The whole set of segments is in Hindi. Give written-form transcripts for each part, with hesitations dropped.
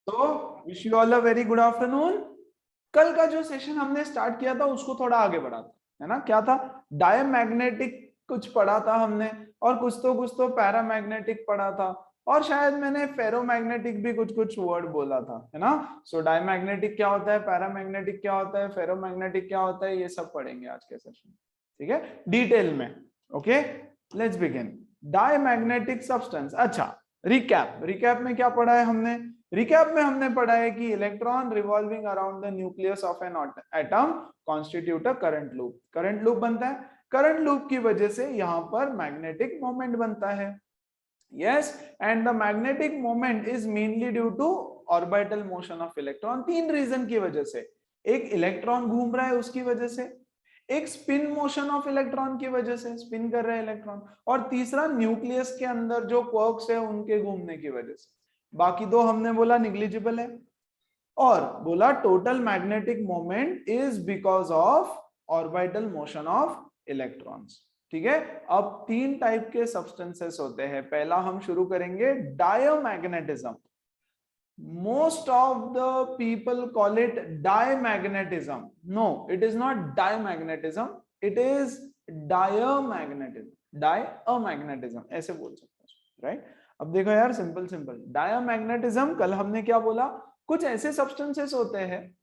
तो wish you all a very good afternoon. कल का जो सेशन हमने स्टार्ट किया था उसको थोड़ा आगे बढ़ा था, है ना? क्या था? डायमैग्नेटिक कुछ पढ़ा था हमने, और कुछ तो पैरामैग्नेटिक पढ़ा था, और शायद मैंने फेरोमैग्नेटिक भी कुछ कुछ वर्ड बोला था, है ना? सो डायमैग्नेटिक क्या होता है, पैरामैग्नेटिक क्या होता है, फेरोमैग्नेटिक क्या होता है, ये सब पढ़ेंगे आज के सेशन, ठीक है, डिटेल में। Okay, let's begin. Diamagnetic substance. अच्छा, रिकैप में क्या पढ़ा है हमने? रिकैप में हमने पढ़ा है कि electron revolving around the nucleus of an atom constitute a current loop. Current loop बनता है, करंट लूप की वजह से यहां पर मैग्नेटिक मोमेंट बनता है। Yes, and the magnetic moment is mainly due to orbital motion of electron. तीन रीजन की वजह से। एक, इलेक्ट्रॉन घूम रहा है उसकी वजह से। एक, स्पिन मोशन ऑफ इलेक्ट्रॉन की वजह से, स्पिन कर रहे हैं इलेक्ट्रॉन। और तीसरा, न्यूक्लियस के अंदर जो क्वार्क्स है उनके घूमने की वजह से। बाकी दो हमने बोला निग्लिजिबल है। और बोला total magnetic moment is because of orbital motion of electrons. ठीक है, अब तीन टाइप के सब्सटेंसेस होते हैं। पहला हम शुरू करेंगे डायोमैग्नेटिज्म। Most of the people call it diamagnetism. No, it is not diamagnetism. It is diamagnetism. Diamagnetism ऐसे बोल सकते हैं, राइट? अब देखो यार, सिंपल सिंपल डायमैग्नेटिज्म। कल हमने क्या बोला? कुछ ऐसे सब्सटेंसेस होते हैं,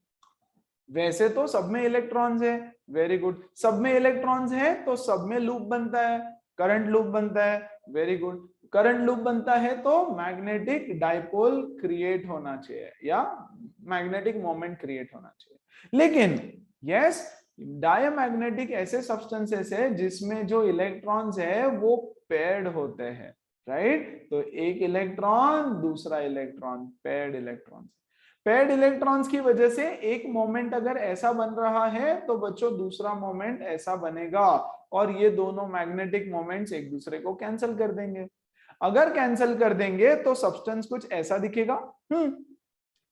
वैसे तो सब में इलेक्ट्रॉन्स है, वेरी गुड, सब में इलेक्ट्रॉन्स है तो सब में लूप बनता है, करंट लूप बनता है, वेरी गुड। करंट लूप बनता है तो मैग्नेटिक डाइपोल क्रिएट होना चाहिए या मैग्नेटिक मोमेंट क्रिएट होना चाहिए। लेकिन यस, डायमैग्नेटिक ऐसे सब्सटेंसेस है जिसमें जो इलेक्ट्रॉन्स है वो पेयर्ड होते हैं, राइट? तो एक इलेक्ट्रॉन दूसरा electron, paired electron. Paired electrons की वजह से एक मोमेंट अगर ऐसा बन रहा है तो बच्चों दूसरा मोमेंट ऐसा बनेगा, और ये दोनों मैग्नेटिक मोमेंट्स एक दूसरे को कैंसिल कर देंगे। अगर कैंसिल कर देंगे तो सब्सटेंस कुछ ऐसा दिखेगा।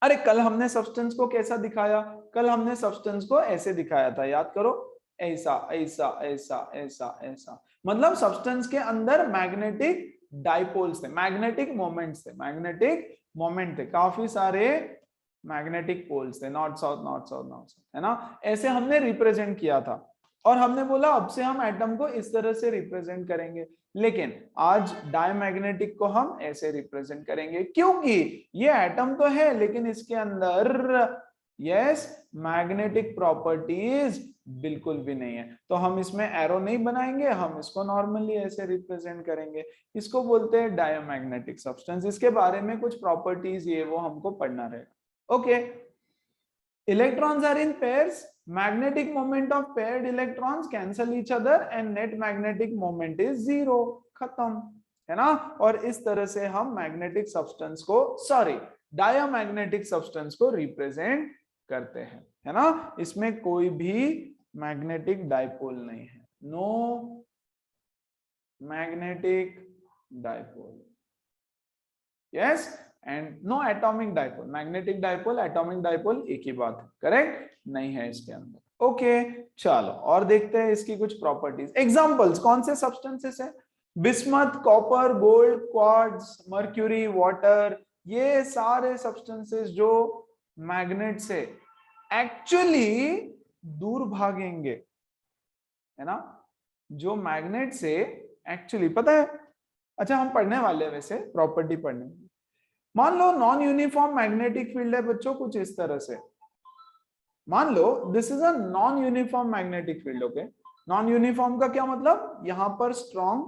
अरे कल हमने सब्सटेंस को कैसा दिखाया? कल हमने सब्सटेंस को ऐसे दिखाया था, याद करो, ऐसा ऐसा ऐसा ऐसा ऐसा। मतलब सब्सटेंस के अंदर मैग्नेटिक डाइपोल्स थे, मैग्नेटिक मोमेंट्स थे, मैग्नेटिक मोमेंट थे, काफी सारे मैग्नेटिक पोल्स थे, north south north south north south, है ना? ऐसे हमने रिप्रेजेंट किया था, और हमने बोला अब से हम एटम को इस तरह से रिप्रेजेंट करेंगे। लेकिन आज डायमैग्नेटिक को हम ऐसे रिप्रेजेंट करेंगे, क्योंकि ये एटम तो है लेकिन इसके अंदर यस मैग्नेटिक प्रॉपर्टीज बिल्कुल भी नहीं है। तो हम इसमें एरो नहीं बनाएंगे, हम इसको नॉर्मली ऐसे रिप्रेजेंट करेंगे। इसको बोलते हैं डायमैग्नेटिक सब्सटेंस। इसके बारे में कुछ प्रॉपर्टीज ये वो हमको पढ़ना रहेगा। Okay, electrons are in pairs, magnetic moment of paired electrons cancel each other and net magnetic moment is zero, खत्म, है ना? और इस तरह से हम मैग्नेटिक सब्सटेंस को, सॉरी, डायमैग्नेटिक सब्सटेंस को रिप्रेजेंट करते हैं, है ना? इसमें कोई भी मैग्नेटिक डाइपोल नहीं है, no magnetic dipole, yes, and no atomic dipole. Magnetic dipole, atomic dipole एक ही बात है, करेक्ट? नहीं है इसके अंदर। ओके, चलो और देखते हैं इसकी कुछ प्रॉपर्टीज। एग्जांपल्स कौन से सब्सटेंसेस है? Bismuth, copper, gold, quartz, mercury, water, ये सारे सब्सटेंसेस जो मैग्नेट से एक्चुअली दूर भागेंगे, है ना? जो मैग्नेट से एक्चुअली, पता है, अच्छा हम पढ़ने वाले हैं वैसे प्रॉपर्टी पढ़ने। मान लो नॉन यूनिफॉर्म मैग्नेटिक फील्ड है बच्चों, कुछ इस तरह से। मान लो this is a non uniform magnetic field. Okay, non uniform का क्या मतलब? यहां पर स्ट्रॉन्ग,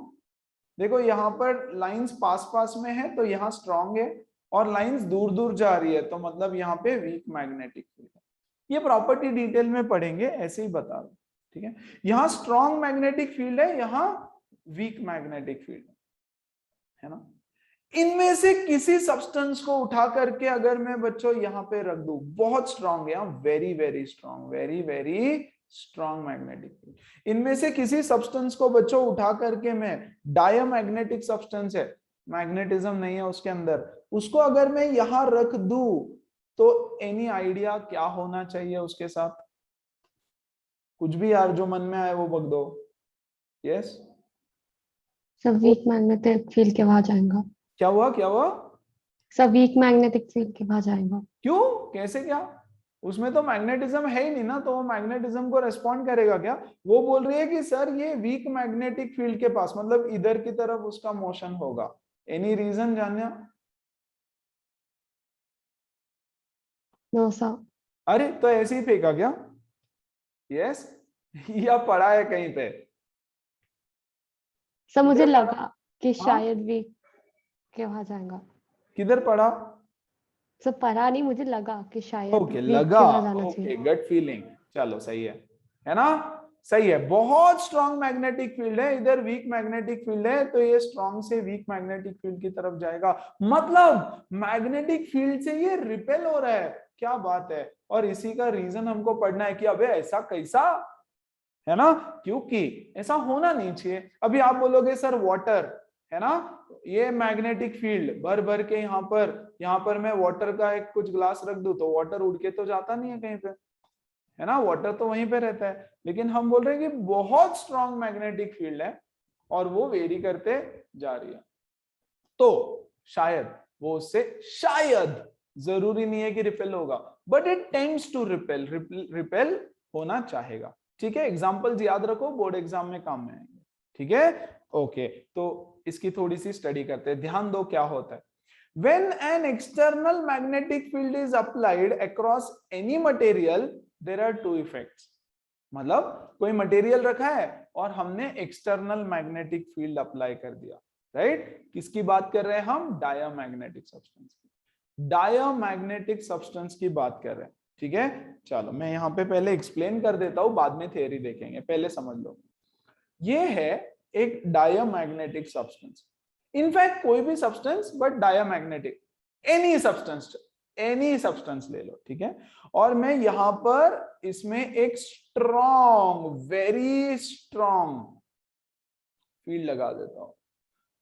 देखो यहां पर लाइंस पास पास में है तो यहां स्ट्रॉन्ग है, और लाइंस दूर दूर जा रही है तो मतलब यहाँ पे वीक मैग्नेटिक फील्ड है। ये प्रॉपर्टी डिटेल में पढ़ेंगे, ऐसे ही बता रहा हूं, ठीक है? यहाँ स्ट्रॉन्ग मैग्नेटिक फील्ड है, यहाँ वीक मैग्नेटिक फील्ड है ना? इनमें से किसी सब्सटेंस को उठा करके अगर मैं बच्चों यहां पे रख दूं, बहुत स्ट्रांग है, very very strong, very very strong magnetic field. इनमें से किसी सब्सटेंस को बच्चों उठा करके मैं, डायमैग्नेटिक सब्सटेंस है, मैग्नेटिज्म नहीं है उसके अंदर, उसको अगर मैं यहां रख दूं तो एनी आइडिया क्या होना चाहिए उसके साथ? कुछ भी यार जो मन में आए वो बक दो। यस, सब वीक मैग्नेटिक फील्ड के वहां जाएगा। क्या हुआ, क्या हुआ? सब वीक मैग्नेटिक फील्ड के पास जाएगा। क्यों, कैसे, क्या? उसमें तो मैग्नेटिज्म है ही नहीं ना, तो वो मैग्नेटिज्म को रेस्पॉन्ड करेगा क्या? वो बोल रही है कि सर ये वीक मैग्नेटिक फील्ड के पास, मतलब इधर की तरफ उसका मोशन होगा। एनी रीजन जानिया? No sir. अरे तो ऐसे ही फेंका क्या? यस या पढ़ा है कहीं पे? सर मुझे किधर पढ़ा? लगा कि हाँ, शायद वीक के वहां जाएगा। किधर पढ़ा? सर पढ़ा नहीं, मुझे लगा कि शायद ओके, वीक लगा। के वहां जाना ओके, चाहिए। Gut feeling. चलो सही है ना? सही है, बहुत स्ट्रॉन्ग मैग्नेटिक फील्ड है, इधर वीक मैग्नेटिक फील्ड है, तो ये स्ट्रॉन्ग से वीक मैग्नेटिक फील्ड की तरफ जाएगा। मतलब मैग्नेटिक फील्ड से ये रिपेल हो रहा है। क्या बात है। और इसी का रीजन हमको पढ़ना है कि अबे ऐसा कैसा, है ना? क्योंकि ऐसा होना नहीं चाहिए। अभी आप बोलोगे सर वाटर, है ना, ये मैग्नेटिक फील्ड भर भर के यहाँ पर मैं वाटर का एक कुछ ग्लास रख दूं तो वाटर उड़ के तो जाता नहीं है कहीं पे, है ना, वाटर तो वहीं पे रहता है। लेकिन हम बोल रहे हैं कि बहुत स्ट्रॉन्ग मैग्नेटिक फील्ड है और वो वेरी करते जा रही है, तो शायद वो उससे, शायद, जरूरी नहीं है कि रिपेल होगा, but it tends to repel, repel होना चाहेगा। ठीक है, एग्जांपल्स याद रखो, बोर्ड एग्जाम में काम में आएंगे। ठीक है, ओके, तो इसकी थोड़ी सी स्टडी करते हैं, ध्यान दो क्या होता है। When an external magnetic field is applied across any material, there are two effects. मतलब कोई मटेरियल रखा है और हमने एक्सटर्नल मैग्नेटिक फील्ड अप्लाई कर दिया, राइट? किसकी बात कर रहे हैं हम? डायमैग्नेटिक सब्सटेंस की, डायमैग्नेटिक सब्सटेंस की बात कर रहे हैं। ठीक है, चलो मैं यहाँ पे पहले एक्सप्लेन कर देता हूं, बाद में थ्योरी देखेंगे, पहले समझ लो। ये है एक डायमैग्नेटिक सब्सटेंस, इनफैक्ट कोई भी substance but diamagnetic, any substance ले लो, ठीक है। और मैं यहां पर इसमें एक स्ट्रॉन्ग, वेरी स्ट्रॉन्ग फील्ड लगा देता हूं,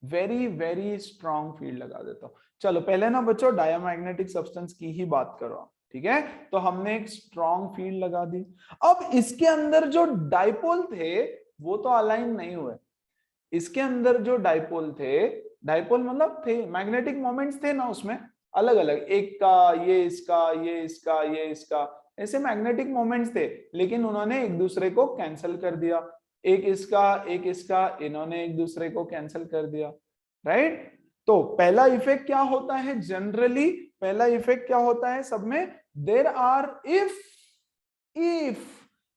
वेरी वेरी स्ट्रॉन्ग फील्ड लगा देता हूं। चलो पहले ना बच्चों डायमैग्नेटिक सब्सटेंस की ही बात करो, ठीक है। तो हमने एक स्ट्रॉन्ग फील्ड लगा दी। अब इसके अंदर जो डाइपोल थे वो तो अलाइन नहीं हुए। इसके अंदर जो डाइपोल थे, डाइपोल मतलब थे मैग्नेटिक मोमेंट्स थे ना उसमें, अलग अलग, एक का, ये इसका, ये इसका, ये इसका, ऐसे मैग्नेटिक मोमेंट्स थे, लेकिन उन्होंने एक दूसरे को कैंसिल कर दिया। एक इसका, इन्होंने एक दूसरे को कैंसिल कर दिया, राइट। तो पहला इफेक्ट क्या होता है जनरली, पहला इफेक्ट क्या होता है सब में, there are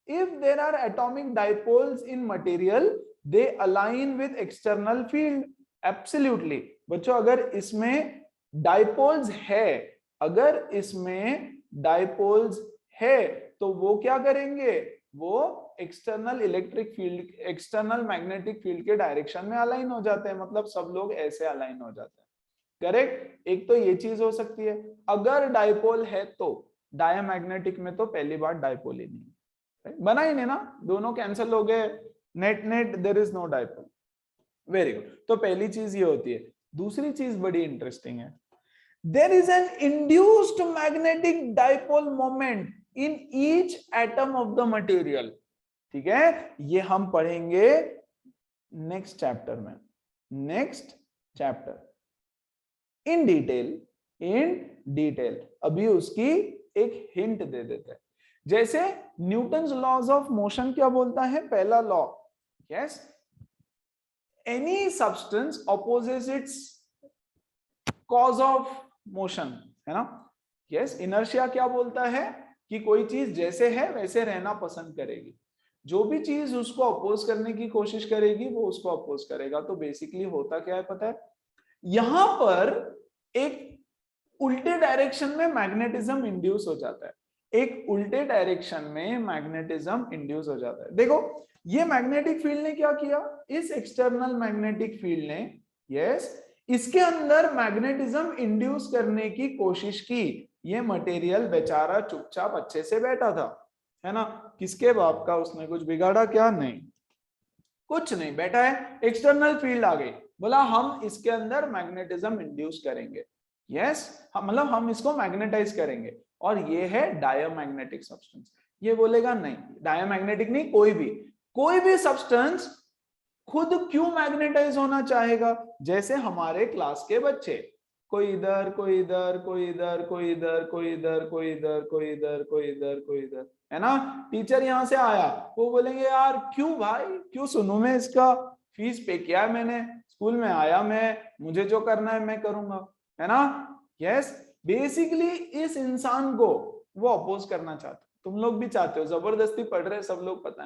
if there are atomic dipoles in material, they align with external field. Absolutely बच्चों, अगर इसमें डाइपोल्स है, अगर इसमें डाइपोल्स है तो वो क्या करेंगे, वो external electric field, external magnetic field के डायरेक्शन में अलाइन हो जाते हैं, मतलब सब लोग ऐसे अलाइन हो जाते हैं, करेक्ट। एक तो ये चीज हो सकती है, अगर डाइपोल है तो डायमैग्नेटिक में तो पहली बार डाइपोल ही नहीं बना ही नहीं ना, दोनों कैंसिल हो गए, net net there is no dipole. Very good, तो पहली चीज ये होती है। दूसरी चीज बड़ी इंटरेस्टिंग है, there is an induced magnetic dipole moment in each atom of the material. ठीक है, ये हम पढ़ेंगे नेक्स्ट चैप्टर में, नेक्स्ट चैप्टर इन डिटेल। अभी उसकी एक हिंट दे देते हैं। जैसे न्यूटन्स लॉज ऑफ मोशन क्या बोलता है, पहला law, yes, any substance opposes its cause of motion, है ना। यस, इनर्शिया क्या बोलता है कि कोई चीज जैसे है वैसे रहना पसंद करेगी, जो भी चीज उसको अपोज करने की कोशिश करेगी वो उसको अपोज करेगा। तो बेसिकली होता क्या है पता है, यहां पर एक उल्टे डायरेक्शन में मैग्नेटिज्म इंड्यूस हो जाता है, एक उल्टे डायरेक्शन में मैग्नेटिज्म इंड्यूस हो जाता है। देखो ये मैग्नेटिक फील्ड ने क्या किया, इस एक्सटर्नल मैग्नेटिक फील्ड ने, यस, इसके अंदर मैग्नेटिज्म इंड्यूस करने की कोशिश की। ये मटेरियल बेचारा चुपचाप अच्छे से बैठा था, है ना, किसके बाप का, उसने कुछ बिगाड़ा क्या, नहीं, कुछ नहीं, बैठा है, एक्सटर्नल फील्ड आ गई, बोला हम इसके अंदर मैग्नेटिज्म इंड्यूस करेंगे, यस, मतलब हम इसको मैग्नेटाइज करेंगे, और ये है डायमैग्नेटिक सब्सटेंस। ये बोलेगा नहीं, डायमैग्नेटिक नहीं, कोई भी सब्सटेंस खुद क्यों मैग्नेटाइज होना चाहेगा, जैसे हमारे क्लास के बच्चे, कोई इधर, कोई इधर, कोई इधर, कोई इधर, कोई इधर, कोई इधर, कोई इधर, कोई इधर, कोई इधर, है ना। टीचर यहाँ से आया, वो बोलेंगे यार क्यों भाई, क्यों सुनूं मैं इसका, फीस पे किया है मैंने, स्कूल में आया मैं, मुझे जो करना है मैं करूंगा, है ना। यस, बेसिकली इस इंसान को वो अपोज करना चाहते, तुम लोग भी चाहते हो, जबरदस्ती पढ़ रहे सब लोग, पता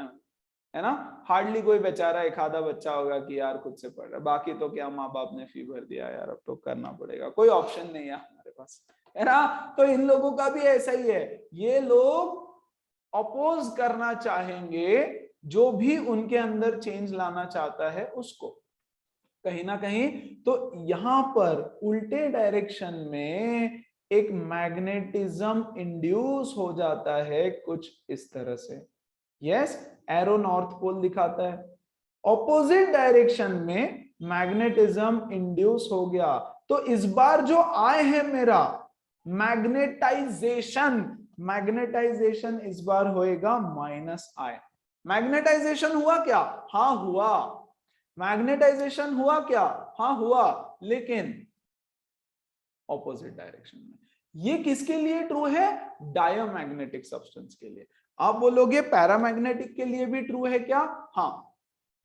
है ना। हार्डली कोई बेचारा एक आधा बच्चा होगा कि यार खुद से पढ़ रहा है, बाकी तो क्या माँ बाप ने फी भर दिया यार, अब तो करना पड़ेगा, कोई ऑप्शन नहीं है हमारे पास, है ना। तो इन लोगों का भी ऐसा ही है, ये लोग अपोज करना चाहेंगे जो भी उनके अंदर चेंज लाना चाहता है उसको, कहीं ना कहीं। तो यहां पर उल्टे डायरेक्शन में एक मैग्नेटिज्म इंड्यूस हो जाता है कुछ इस तरह से। यस, एरो नॉर्थ पोल दिखाता है, ऑपोजिट डायरेक्शन में मैग्नेटिज्म इंड्यूस हो गया। तो इस बार जो आए हैं मेरा मैग्नेटाइजेशन, मैग्नेटाइजेशन इस बार होएगा माइनस आई। मैग्नेटाइजेशन हुआ क्या? हाँ हुआ, मैग्नेटाइजेशन हुआ क्या? हाँ हुआ, लेकिन ऑपोजिट डायरेक्शन में। ये किसके लिए ट्रू है? डायोमैग्नेटिक सब्सटेंस के लिए। आप बोलोगे पैरामैग्नेटिक के लिए भी ट्रू है क्या? हाँ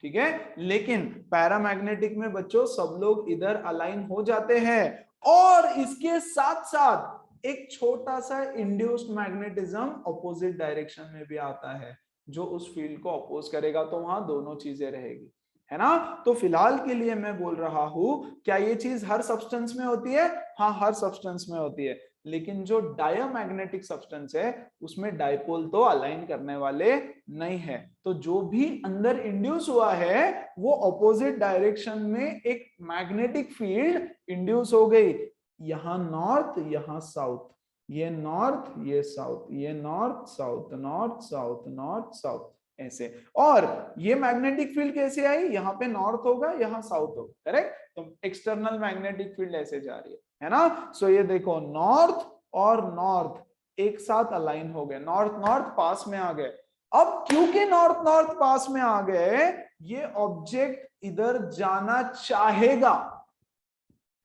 ठीक है, लेकिन पैरामैग्नेटिक में बच्चों सब लोग इधर अलाइन हो जाते हैं, और इसके साथ साथ एक छोटा सा इंड्यूस्ड मैग्नेटिज्म ऑपोजिट डायरेक्शन में भी आता है जो उस फील्ड को अपोज करेगा, तो वहां दोनों चीजें रहेगी, है ना। तो फिलहाल के लिए मैं बोल रहा हूं, क्या ये चीज हर सब्सटेंस में होती है? हाँ हर सब्सटेंस में होती है, लेकिन जो डायोमैग्नेटिक सब्सटेंस है उसमें डाइपोल तो अलाइन करने वाले नहीं है। तो जो भी अंदर इंड्यूस हुआ है वो ऑपोजिट डायरेक्शन में एक मैग्नेटिक फील्ड इंड्यूस हो गई, यहां नॉर्थ यहां साउथ, ये नॉर्थ ये साउथ, ये north south north south north south ऐसे। और ये मैग्नेटिक फील्ड कैसे आई? यहाँ पे नॉर्थ होगा, यहाँ साउथ होगा, करेक्ट। तो एक्सटर्नल मैग्नेटिक फील्ड ऐसे जा रही है ना। सो ये देखो नॉर्थ और नॉर्थ एक साथ अलाइन हो गए, नॉर्थ नॉर्थ पास में आ गए। अब क्योंकि नॉर्थ नॉर्थ पास में आ गए, ये ऑब्जेक्ट इधर जाना चाहेगा,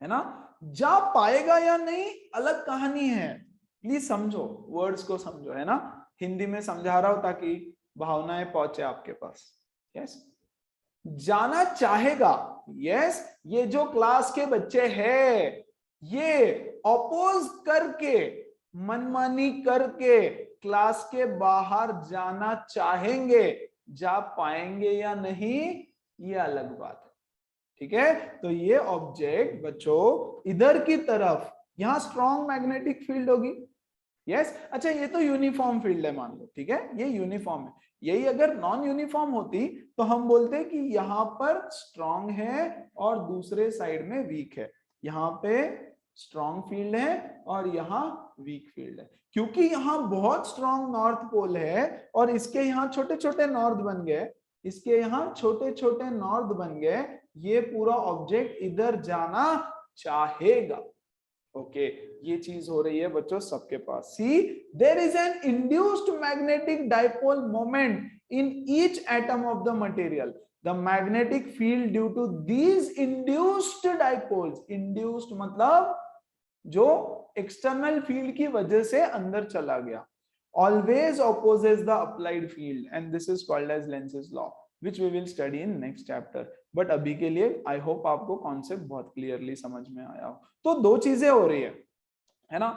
है ना। जा पाएगा या नहीं अलग कहानी है, प्लीज समझो, वर्ड्स को समझो, है ना। हिंदी में समझा रहा हूं ताकि भावनाएं पहुंचे आपके पास। यस, जाना चाहेगा। यस, ये जो क्लास के बच्चे हैं ये अपोज करके, मनमानी करके क्लास के बाहर जाना चाहेंगे, जा पाएंगे या नहीं ये अलग बात है, ठीक है। तो ये ऑब्जेक्ट बच्चों इधर की तरफ, यहां स्ट्रॉन्ग मैग्नेटिक फील्ड होगी। यस, अच्छा ये तो यूनिफॉर्म फील्ड है मान लो, ठीक है, ये यूनिफॉर्म है। यही अगर नॉन यूनिफॉर्म होती तो हम बोलते कि यहाँ पर स्ट्रॉन्ग है और दूसरे साइड में वीक है, यहाँ पे स्ट्रॉन्ग फील्ड है और यहाँ वीक फील्ड है। क्योंकि यहाँ बहुत स्ट्रॉन्ग नॉर्थ पोल है और इसके यहाँ छोटे छोटे नॉर्थ बन गए, इसके यहाँ छोटे छोटे नॉर्थ बन गए, ये पूरा ऑब्जेक्ट इधर जाना चाहेगा। ओके, ये चीज हो रही है बच्चों सबके पास। See, there is an induced magnetic dipole moment in each atom of the material, the magnetic field due to these induced dipoles, induced मतलब जो एक्सटर्नल फील्ड की वजह से अंदर चला गया, always opposes the applied field and this is called as Lenz's law which we will study in next chapter. but अभी के लिए I hope आपको कॉन्सेप्ट बहुत क्लियरली समझ में आया हो। तो दो चीजें हो रही है ना।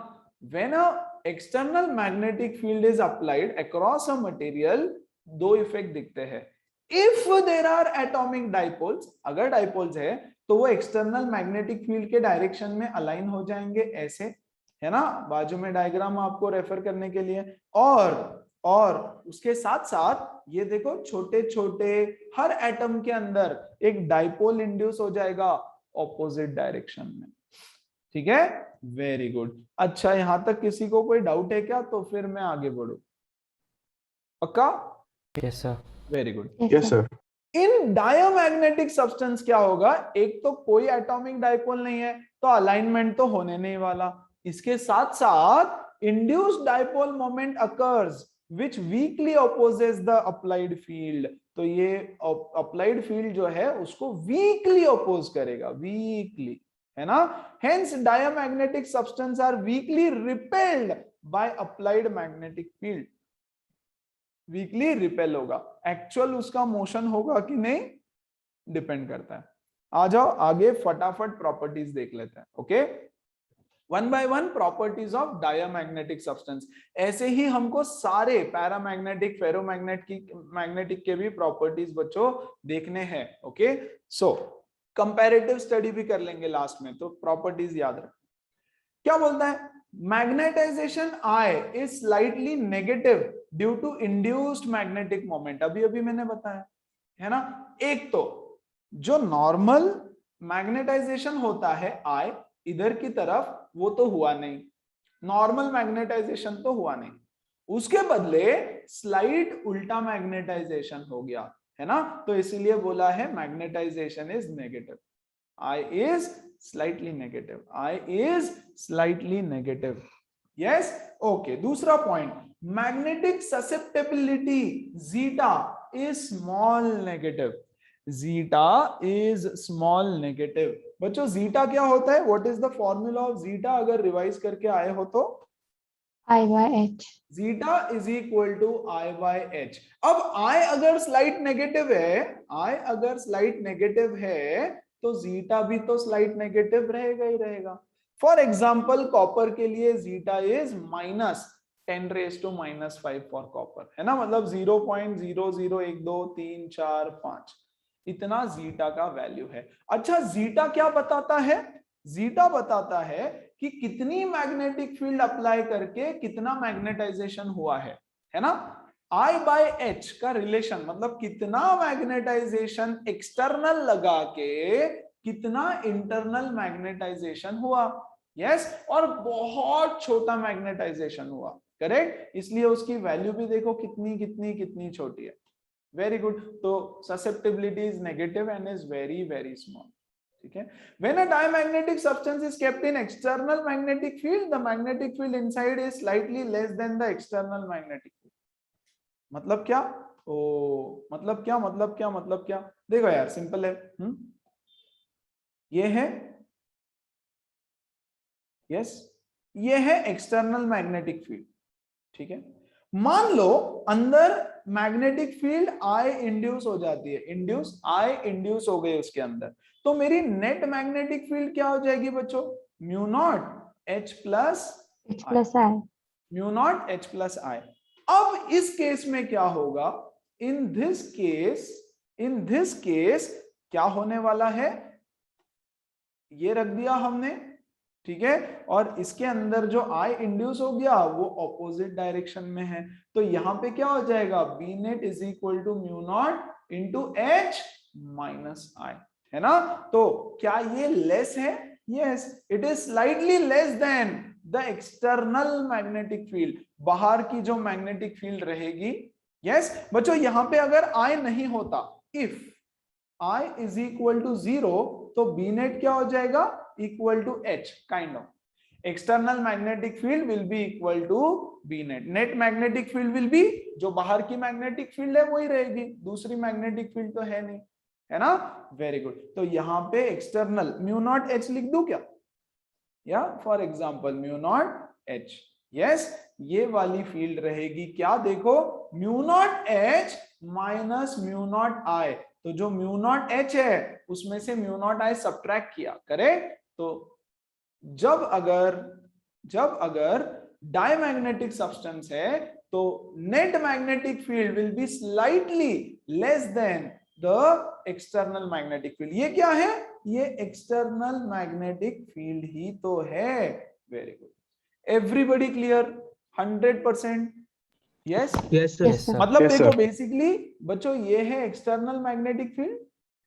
when a external magnetic field is applied across a material, दो इफेक्ट दिखते हैं। if there are atomic dipoles, अगर डाइपोल्स है तो वो एक्सटर्नल मैग्नेटिक फील्ड के डायरेक्शन में अलाइन हो जाएंगे ऐसे, है ना, बाजू में डायग्राम आपको रेफर करने के लिए। और उसके साथ साथ ये देखो छोटे छोटे हर एटम के अंदर एक डाइपोल इंड्यूस हो जाएगा ऑपोजिट डायरेक्शन में, ठीक है। Very good. अच्छा, यहां तक किसी को कोई डाउट है क्या? तो फिर मैं आगे बढ़ू, पक्का? Yes sir. Very good. Yes sir. In diamagnetic substance क्या होगा, एक तो कोई एटॉमिक डाइपोल नहीं है तो अलाइनमेंट तो होने नहीं वाला, इसके साथ साथ induced dipole moment occurs which weakly opposes the applied field, तो ये अप्लाइड फील्ड जो है उसको वीकली अपोज करेगा, वीकली, है ना। Hence diamagnetic substance are weakly repelled by applied magnetic field. Weakly repel होगा, एक्चुअल उसका मोशन होगा कि नहीं डिपेंड करता है। आ जाओ आगे फटाफट प्रॉपर्टीज देख लेते हैं। Okay, one by one properties of diamagnetic substance. ऐसे ही हमको सारे पैरामैग्नेटिक मैग्नेटिक के भी प्रॉपर्टीज बच्चों देखने हैं। ओके, सो कंपैरेटिव स्टडी भी कर लेंगे लास्ट में, तो प्रॉपर्टीज याद रख। क्या बोलता है, magnetization I is slightly negative due to induced magnetic moment. अभी अभी मैंने बताया है ना। एक तो जो नॉर्मल मैग्नेटाइजेशन होता है आई इधर की तरफ, वो तो हुआ नहीं, नॉर्मल मैग्नेटाइजेशन तो हुआ नहीं, उसके बदले स्लाइट उल्टा मैग्नेटाइजेशन हो गया, है ना। तो इसीलिए बोला है magnetization is negative, I is slightly negative, I is slightly negative. Yes, okay. दूसरा point, magnetic susceptibility zeta is small negative, zeta is small negative। बच्चों zeta क्या होता है, what is the formula of zeta, अगर रिवाइज करके आए हो तो I by H। zeta is equal to I by H। अब I अगर स्लाइट नेगेटिव है, I अगर स्लाइट नेगेटिव है तो जीटा भी तो स्लाइट नेगेटिव रहेगा ही रहेगा। फॉर एग्जाम्पल कॉपर के लिए जीटा इज -10⁻⁻5 फॉर कॉपर, है ना, मतलब 0.001234 इतना जीटा का वैल्यू है। अच्छा, जीटा क्या बताता है, जीटा बताता है कि कितनी मैग्नेटिक फील्ड अप्लाई करके कितना मैग्नेटाइजेशन हुआ है ना। I बाय H का रिलेशन मतलब कितना मैग्नेटाइजेशन एक्सटर्नल लगा के कितना इंटरनल मैग्नेटाइजेशन हुआ। यस, और बहुत छोटा मैग्नेटाइजेशन हुआ, करेक्ट, इसलिए उसकी वैल्यू भी देखो कितनी कितनी कितनी छोटी है। वेरी गुड, तो susceptibility is negative and is very very small. ठीक है, when a diamagnetic substance is kept in external magnetic field, the magnetic field inside is slightly less than the external magnetic field। मतलब क्या, ओ मतलब क्या, मतलब क्या, मतलब क्या, देखो यार सिंपल है। ये है, यस, ये है एक्सटर्नल मैग्नेटिक फील्ड। ठीक है, मान लो अंदर मैग्नेटिक फील्ड आई इंड्यूस हो जाती है, इंड्यूस आई इंड्यूस हो गई उसके अंदर, तो मेरी नेट मैग्नेटिक फील्ड क्या हो जाएगी बच्चों, म्यू नॉट H प्लस आई। म्यू नॉट H प्लस आई। अब इस केस में क्या होगा, इन दिस केस क्या होने वाला है, ये रख दिया हमने, ठीक है, और इसके अंदर जो आई इंड्यूस हो गया वो ऑपोजिट डायरेक्शन में है, तो यहां पे क्या हो जाएगा, B net is equal to mu not into H minus I, है ना। तो क्या ये लेस है, yes, it is slightly less than the external magnetic field, बाहर की जो मैग्नेटिक फील्ड रहेगी। यस बच्चों, यहां पे अगर आई नहीं होता, if I is equal to 0, तो बी नेट क्या हो जाएगा, equal to H kind of, external magnetic field will be equal to B net, net magnetic field will be, जो बाहर की मैग्नेटिक फील्ड है वही रहेगी, दूसरी मैग्नेटिक फील्ड तो है नहीं, है ना। वेरी गुड, तो यहां पे एक्सटर्नल म्यू नॉट H लिख दूं क्या, या for example mu naught H, yes, ये वाली फील्ड रहेगी क्या, देखो mu naught H minus mu naught I, तो जो म्यू नॉट H है उसमें से म्यू नॉट I सब्ट्रैक्ट किया, करेक्ट। तो जब अगर डायमैग्नेटिक सब्सटेंस है तो net magnetic field will be slightly less than the external magnetic field. ये क्या है, ये एक्सटर्नल मैग्नेटिक फील्ड ही तो है। Very good, everybody clear, 100%, yes yes sir. मतलब देखो बेसिकली बच्चों ये है एक्सटर्नल मैग्नेटिक फील्ड,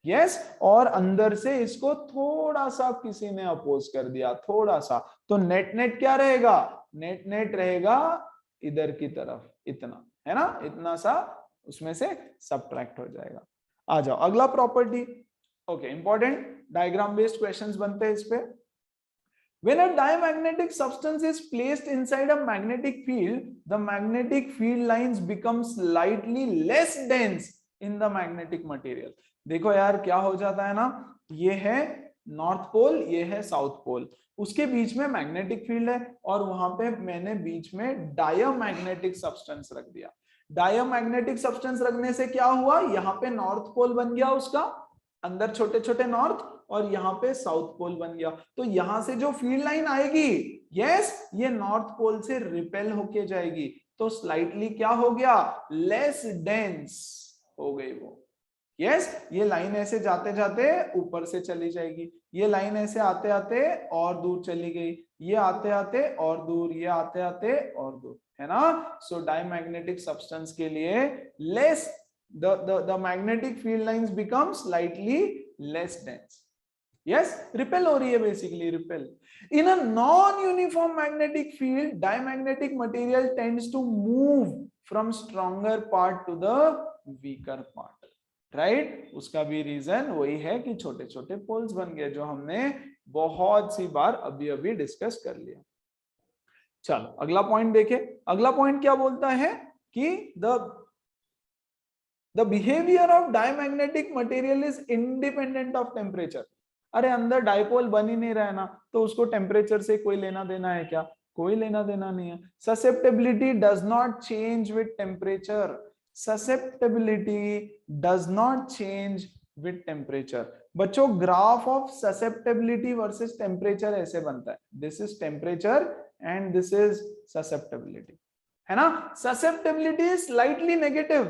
यस, और अंदर से इसको थोड़ा सा किसी ने अपोज कर दिया, थोड़ा सा, तो नेट नेट क्या रहेगा, नेट नेट रहेगा इधर की तरफ, इतना, है ना, इतना सा उसमें से सब्ट्रैक्ट हो जाएगा। आ जाओ अगला property. Okay, important diagram based questions बनते हैं इस पे। When a diamagnetic substance is placed inside a magnetic field, the magnetic field lines become slightly less dense in the magnetic material। देखो यार क्या हो जाता है ना, ये है नॉर्थ पोल, ये है साउथ पोल, उसके बीच में मैग्नेटिक फील्ड है और वहां पे मैंने बीच में डायमैग्नेटिक सब्सटेंस रख दिया। डायमैग्नेटिक सब्सटेंस रखने से क्या हुआ, यहाँ पे नॉर्थ पोल बन गया उसका, अंदर छोटे छोटे नॉर्थ, और यहाँ पे साउथ पोल बन गया। तो यहां से जो फील्ड लाइन आएगी, यस, ये नॉर्थ पोल से रिपेल होके जाएगी, तो स्लाइटली क्या हो गया, लेस डेंस हो गई वो। यस, ये लाइन ऐसे जाते जाते ऊपर से चली जाएगी, ये लाइन ऐसे आते आते और दूर चली गई, ये आते आते और दूर, ये आते आते और दूर, है ना। सो डायमैग्नेटिक सब्सटेंस के लिए less the magnetic field lines become slightly less dense. Yes, repel हो रही है basically, repel. In a non-uniform magnetic field, diamagnetic material tends to move from stronger part to the weaker part. Right, उसका भी रीजन वही है कि छोटे छोटे पोल्स बन गए, जो हमने बहुत सी बार अभी अभी डिस्कस कर लिया। चलो अगला पॉइंट देखें। अगला पॉइंट क्या बोलता है कि the behavior of diamagnetic material is independent of temperature. अरे अंदर डाइपोल बन ही नहीं रहा है ना, तो उसको टेम्परेचर से कोई लेना देना है क्या, कोई लेना देना नहीं है। susceptibility does not change with temperature. susceptibility does not change with temperature. बच्चों graph of susceptibility versus temperature ऐसे बनता है, this is temperature and this is susceptibility, है ना। susceptibility is slightly negative,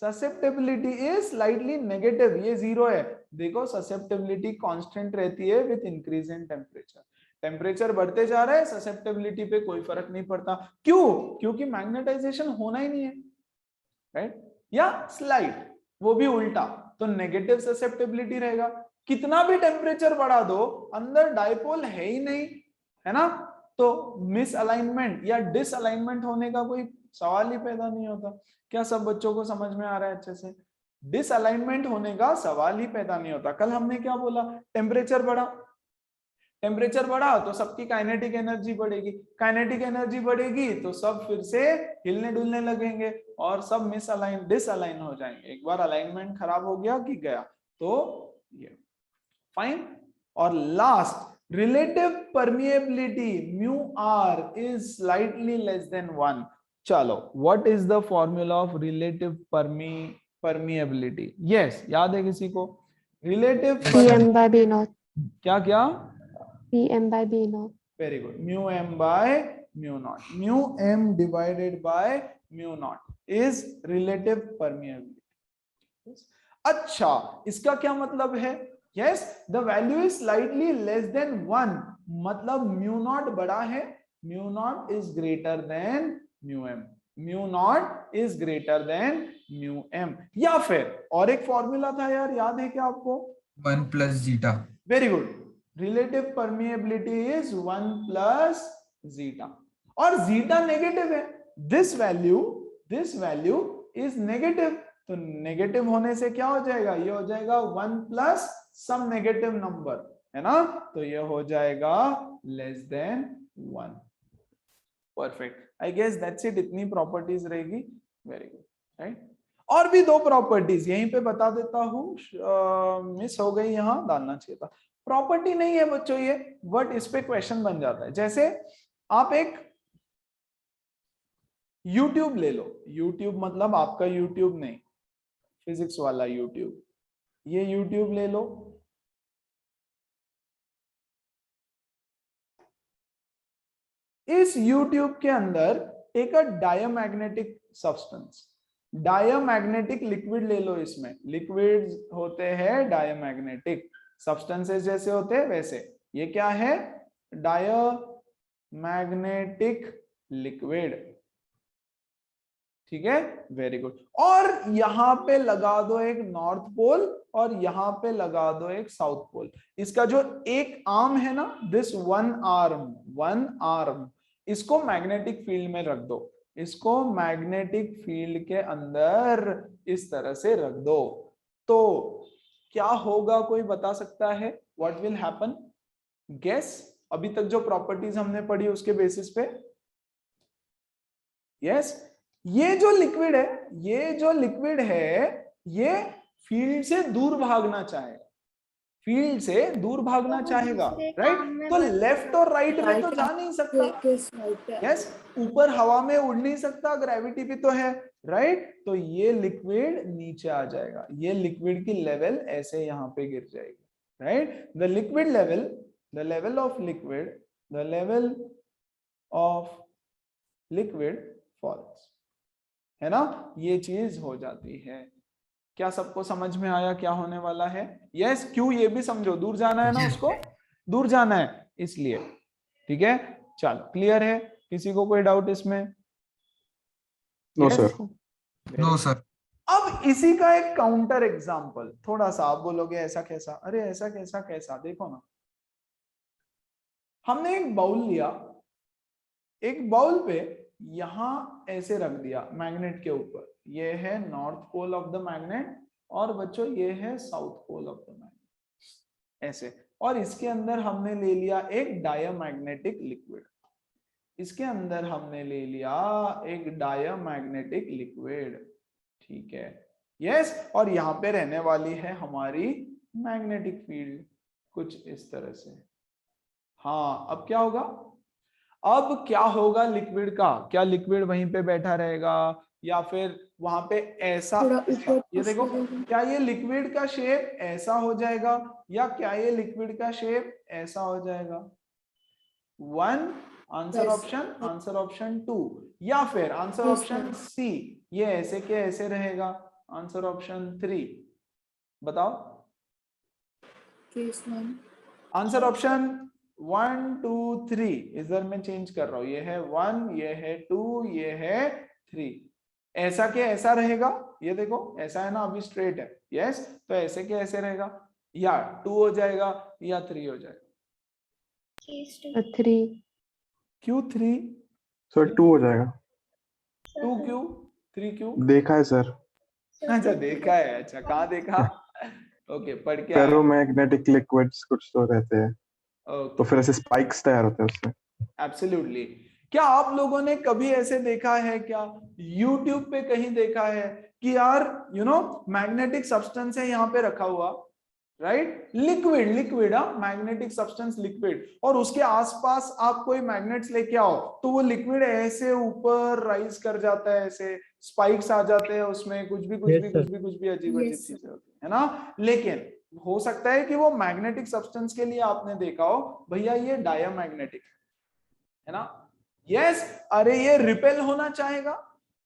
susceptibility is slightly negative, ये जीरो है। देखो susceptibility कांस्टेंट रहती है with increase in temperature, temperature बढ़ते जा रहा है, susceptibility पे कोई फर्क नहीं पड़ता। क्यों, क्योंकि मैग्नेटाइजेशन होना ही नहीं है, राइट। या स्लाइड, वो भी उल्टा, तो नेगेटिव susceptibility रहेगा। कितना भी टेम्परेचर बढ़ा दो, अंदर डाइपोल है ही नहीं, है ना, तो मिस अलाइनमेंट या डिसअलाइनमेंट होने का कोई सवाल ही पैदा नहीं होता। क्या सब बच्चों को समझ में आ रहा है अच्छे से? डिसअलाइनमेंट होने का सवाल ही पैदा नहीं होता। कल हमने क्या बोला, टेम्परेचर बढ़ा, टेम्परेचर बढ़ा तो सबकी काइनेटिक एनर्जी बढ़ेगी, काइनेटिक एनर्जी बढ़ेगी तो सब फिर से हिलने डुलने लगेंगे और सब मिसअलाइन डिसअलाइन हो जाएंगे। एक बार अलाइनमेंट खराब हो गया कि गया, तो ये फाइन। और last, relative permeability mu r is slightly less than 1. चलो, what is the formula of relative permeability? Yes, याद है किसी को? relative Pm by B naught. क्या क्या? Pm by B naught. Very good. mu m by mu naught. mu m divided by mu naught is relative permeability. अच्छा, इसका क्या मतलब है? Yes, the value is slightly less than 1, मतलब mu naught बड़ा है, mu naught is greater than mu m, mu naught is greater than mu m। या फिर और एक फॉर्मूला था यार, याद है क्या आपको? 1 plus zeta। Very good, relative permeability is 1 plus zeta, और zeta नेगेटिव है, दिस वैल्यू इज नेगेटिव, तो नेगेटिव होने से क्या हो जाएगा, ये हो जाएगा 1 plus सम नेगेटिव नंबर, है ना, तो ये हो जाएगा less than 1। Perfect, I guess that's it, इतनी प्रॉपर्टीज रहेगी। Very good, right. और भी दो प्रॉपर्टीज यहीं पे बता देता हूं, मिस हो गई, यहां डालना चाहिए था। प्रॉपर्टी नहीं है बच्चों ये, बट इस पे क्वेश्चन बन जाता है। जैसे आप एक YouTube ले लो, YouTube मतलब आपका YouTube नहीं, फिजिक्स वाला YouTube, ये YouTube ले लो, इस YouTube के अंदर take a diamagnetic substance, diamagnetic liquid ले लो, इसमें लिक्विड्स होते हैं डायमैग्नेटिक, सब्सटेंसेस जैसे होते हैं वैसे, ये क्या है, डायमैग्नेटिक लिक्विड, ठीक है, वेरी गुड। और यहां पे लगा दो एक नॉर्थ पोल और यहां पे लगा दो एक साउथ पोल। इसका जो एक आर्म है ना, दिस वन आर्म, इसको मैग्नेटिक फील्ड में रख दो, इसको मैग्नेटिक फील्ड के अंदर इस तरह से रख दो, तो क्या होगा, कोई बता सकता है? What will happen? गेस, अभी तक जो प्रॉपर्टीज हमने पढ़ी उसके बेसिस पे। यस, ये जो लिक्विड है, ये फील्ड से दूर भागना चाहेगा, फील्ड से दूर भागना चाहेगा, राइट? तो लेफ्ट और राइट में तो जा नहीं सकता, यस, ऊपर हवा में उड़ नहीं सकता, ग्रेविटी भी तो है, राइट? तो ये लिक्विड नीचे आ जाएगा, ये लिक्विड की लेवल ऐसे यहाँ पे गिर जाएगी, right? The liquid level, the level of liquid, the level of liquid falls, है ना? ये चीज हो जाती है। क्या सबको समझ में आया क्या होने वाला है? यस, क्यों ये भी समझो, दूर जाना है ना उसको, दूर जाना है इसलिए, ठीक है? चलो, क्लियर है? किसी को कोई डाउट इसमें? No yes? Sir. No sir. अब इसी का एक काउंटर एग्जांपल, थोड़ा सा आप बोलोगे ऐसा कैसा? अरे ऐसा कैसा कैसा? देखो ना, हमने एक बाउल लिया, एक बाउल पे यहां ऐसे रख दिया मैग्नेट के ऊपर, ये है north pole of the magnet, और बच्चों ये है south pole of the magnet, ऐसे। और इसके अंदर हमने ले लिया एक डायमैग्नेटिक लिक्विड, इसके अंदर हमने ले लिया एक डायमैग्नेटिक लिक्विड, ठीक है? यस, और यहाँ पे रहने वाली है हमारी मैग्नेटिक फील्ड कुछ इस तरह से। हाँ, अब क्या होगा? अब क्या होगा लिक्विड का? क्या लिक्विड वहीं पे बैठा रहेगा या फिर वहां पे ऐसा? ये देखो, क्या ये लिक्विड का शेप ऐसा हो जाएगा या क्या ये लिक्विड का शेप ऐसा हो जाएगा? 1 आंसर ऑप्शन, आंसर ऑप्शन 2, या फिर आंसर ऑप्शन सी, ये ऐसे के ऐसे रहेगा, आंसर ऑप्शन 3। बताओ आंसर ऑप्शन 1 2 3, इधर मैं चेंज कर रहा हूं, ये है 1, ये है 2, ये है 3, ऐसा के ऐसा रहेगा। ये देखो ऐसा है ना, अभी स्ट्रेट है, यस, तो ऐसे के ऐसे रहेगा, या 2 हो जाएगा या 3 हो जाएगा। 3। क्यों 3? सर 2 हो जाएगा। 2 क्यों? 3 क्यों? देखा है सर। अच्छा, देखा है, अच्छा कहाँ देखा? ओके, पढ़ के आया। फेरोमैग्नेटिक लिक्विड्स कुछ तो रहते हैं, तो फिर ऐसे स्पाइक्स तैयार होते हैं उससे। एब्सोल्युटली। क्या आप लोगों ने कभी ऐसे देखा है क्या, YouTube पे कहीं देखा है कि यार मैग्नेटिक सब्सटेंस है यहाँ पे रखा हुआ, right? Liquid, liquid, magnetic substance liquid, और उसके आसपास आप कोई मैग्नेट्स लेके आओ तो वो लिक्विड ऐसे ऊपर राइज कर जाता है, ऐसे स्पाइक्स आ जाते हैं उसमें, कुछ भी अजीब अजीब चीजें होती है ना। लेकिन हो सकता है कि वो मैग्नेटिक सब्सटेंस के लिए आपने देखा हो, भैया ये डायमैग्नेटिक है ना, यस। अरे ये रिपेल होना चाहेगा,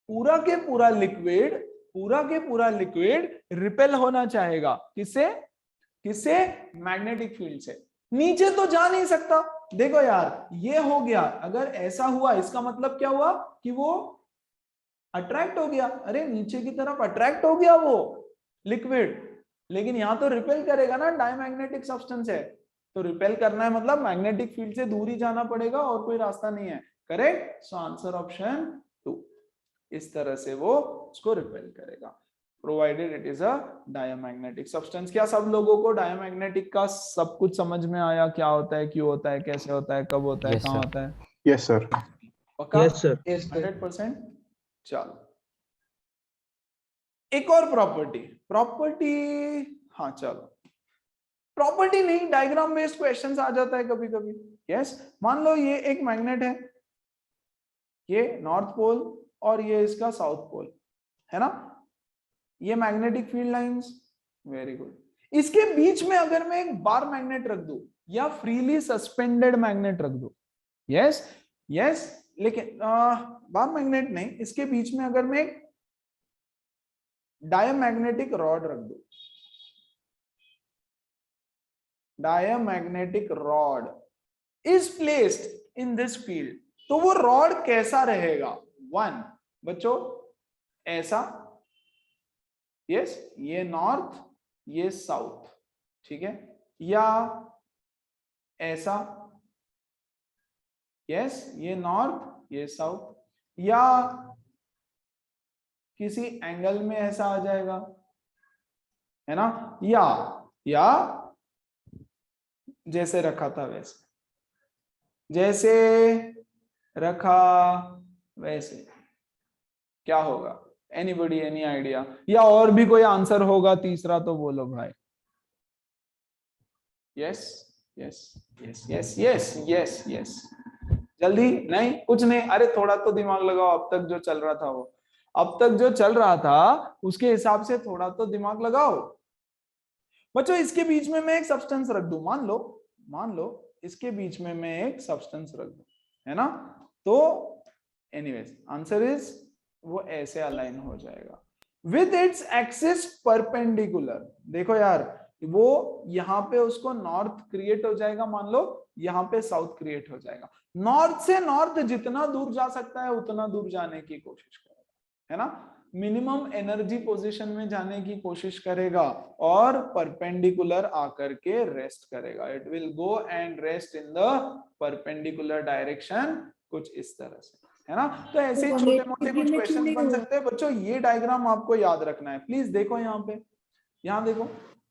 पूरा के पूरा लिक्विड रिपेल होना चाहेगा, किससे? किससे? मैग्नेटिक फील्ड से। नीचे तो जा नहीं सकता। देखो यार, ये हो गया, अगर ऐसा हुआ इसका मतलब क्या हुआ कि वो अट्रैक्ट हो गया, अरे नीचे की तरफ अट्रैक्ट हो गया वो लिक्विड, लेकिन यहां तो रिपेल करेगा ना, डायमैग्नेटिक सब्सटेंस है, तो रिपेल करना है मतलब मैग्नेटिक फील्ड से दूर ही जाना पड़ेगा, और कोई रास्ता नहीं है, करेक्ट? सो आंसर ऑप्शन 2, इस तरह से वो उसको रिपेल करेगा, provided it is a diamagnetic substance. क्या सब लोगों को डायमैग्नेटिक का सब कुछ समझ में आया? क्या होता है, क्यों होता है, कैसे होता है, कब होता है, कहाँ होता है? Yes sir. पक्का? 100%। चलो, एक और प्रॉपर्टी, हाँ चलो, प्रॉपर्टी नहीं, डायग्राम बेस्ड क्वेश्चंस आ जाता है कभी कभी। यस, मान लो ये एक मैग्नेट है, ये नॉर्थ पोल और ये इसका साउथ पोल है ना, ये magnetic field lines, very good. इसके बीच में अगर मैं एक बार मैग्नेट रख दूं या फ्रीली सस्पेंडेड मैग्नेट रख दूं, यस यस, लेकिन बार मैग्नेट नहीं, इसके बीच में अगर मैं एक डायमैग्नेटिक रॉड रख दूं, diamagnetic rod is placed in this field, तो वो रॉड कैसा रहेगा? 1 बच्चों, ऐसा, यस, ये नॉर्थ, ये साउथ, ठीक है, या ऐसा, यस, ये नॉर्थ, ये साउथ, या किसी एंगल में ऐसा आ जाएगा, है ना, या जैसे रखा था वैसे, जैसे रखा वैसे, क्या होगा? Anybody, any idea? या और भी कोई आंसर होगा तीसरा तो बोलो भाई। Yes yes yes yes yes yes yes, जल्दी नहीं, कुछ नहीं, अरे थोड़ा तो दिमाग लगाओ, अब तक जो चल रहा था वो, अब तक जो चल रहा था उसके हिसाब से थोड़ा तो दिमाग लगाओ बच्चों। इसके बीच में मैं एक सब्सटेंस रख दूं, मान लो इसके बीच में मैं एक सब्सटेंस रख दूं, है ना, तो एनीवेज आंसर इज वो ऐसे अलाइन हो जाएगा विद इट्स एक्सिस परपेंडिकुलर। देखो यार, वो यहाँ पे उसको नॉर्थ क्रिएट हो जाएगा, मान लो यहाँ पे साउथ क्रिएट हो जाएगा। नॉर्थ से नॉर्थ जितना दूर जा सकता है उतना दूर जाने की कोशिश करेगा, है ना, मिनिमम एनर्जी पोजीशन में जाने की कोशिश करेगा और परपेंडिकुलर आकर के रेस्ट करेगा। It will go and rest in the perpendicular direction, कुछ इस तरह से, है ना। तो ऐसे ही छोटे मोटे कुछ क्वेश्चन बन सकते हैं बच्चों। ये डायग्राम आपको याद रखना है। प्लीज देखो यहाँ पे, यहाँ देखो,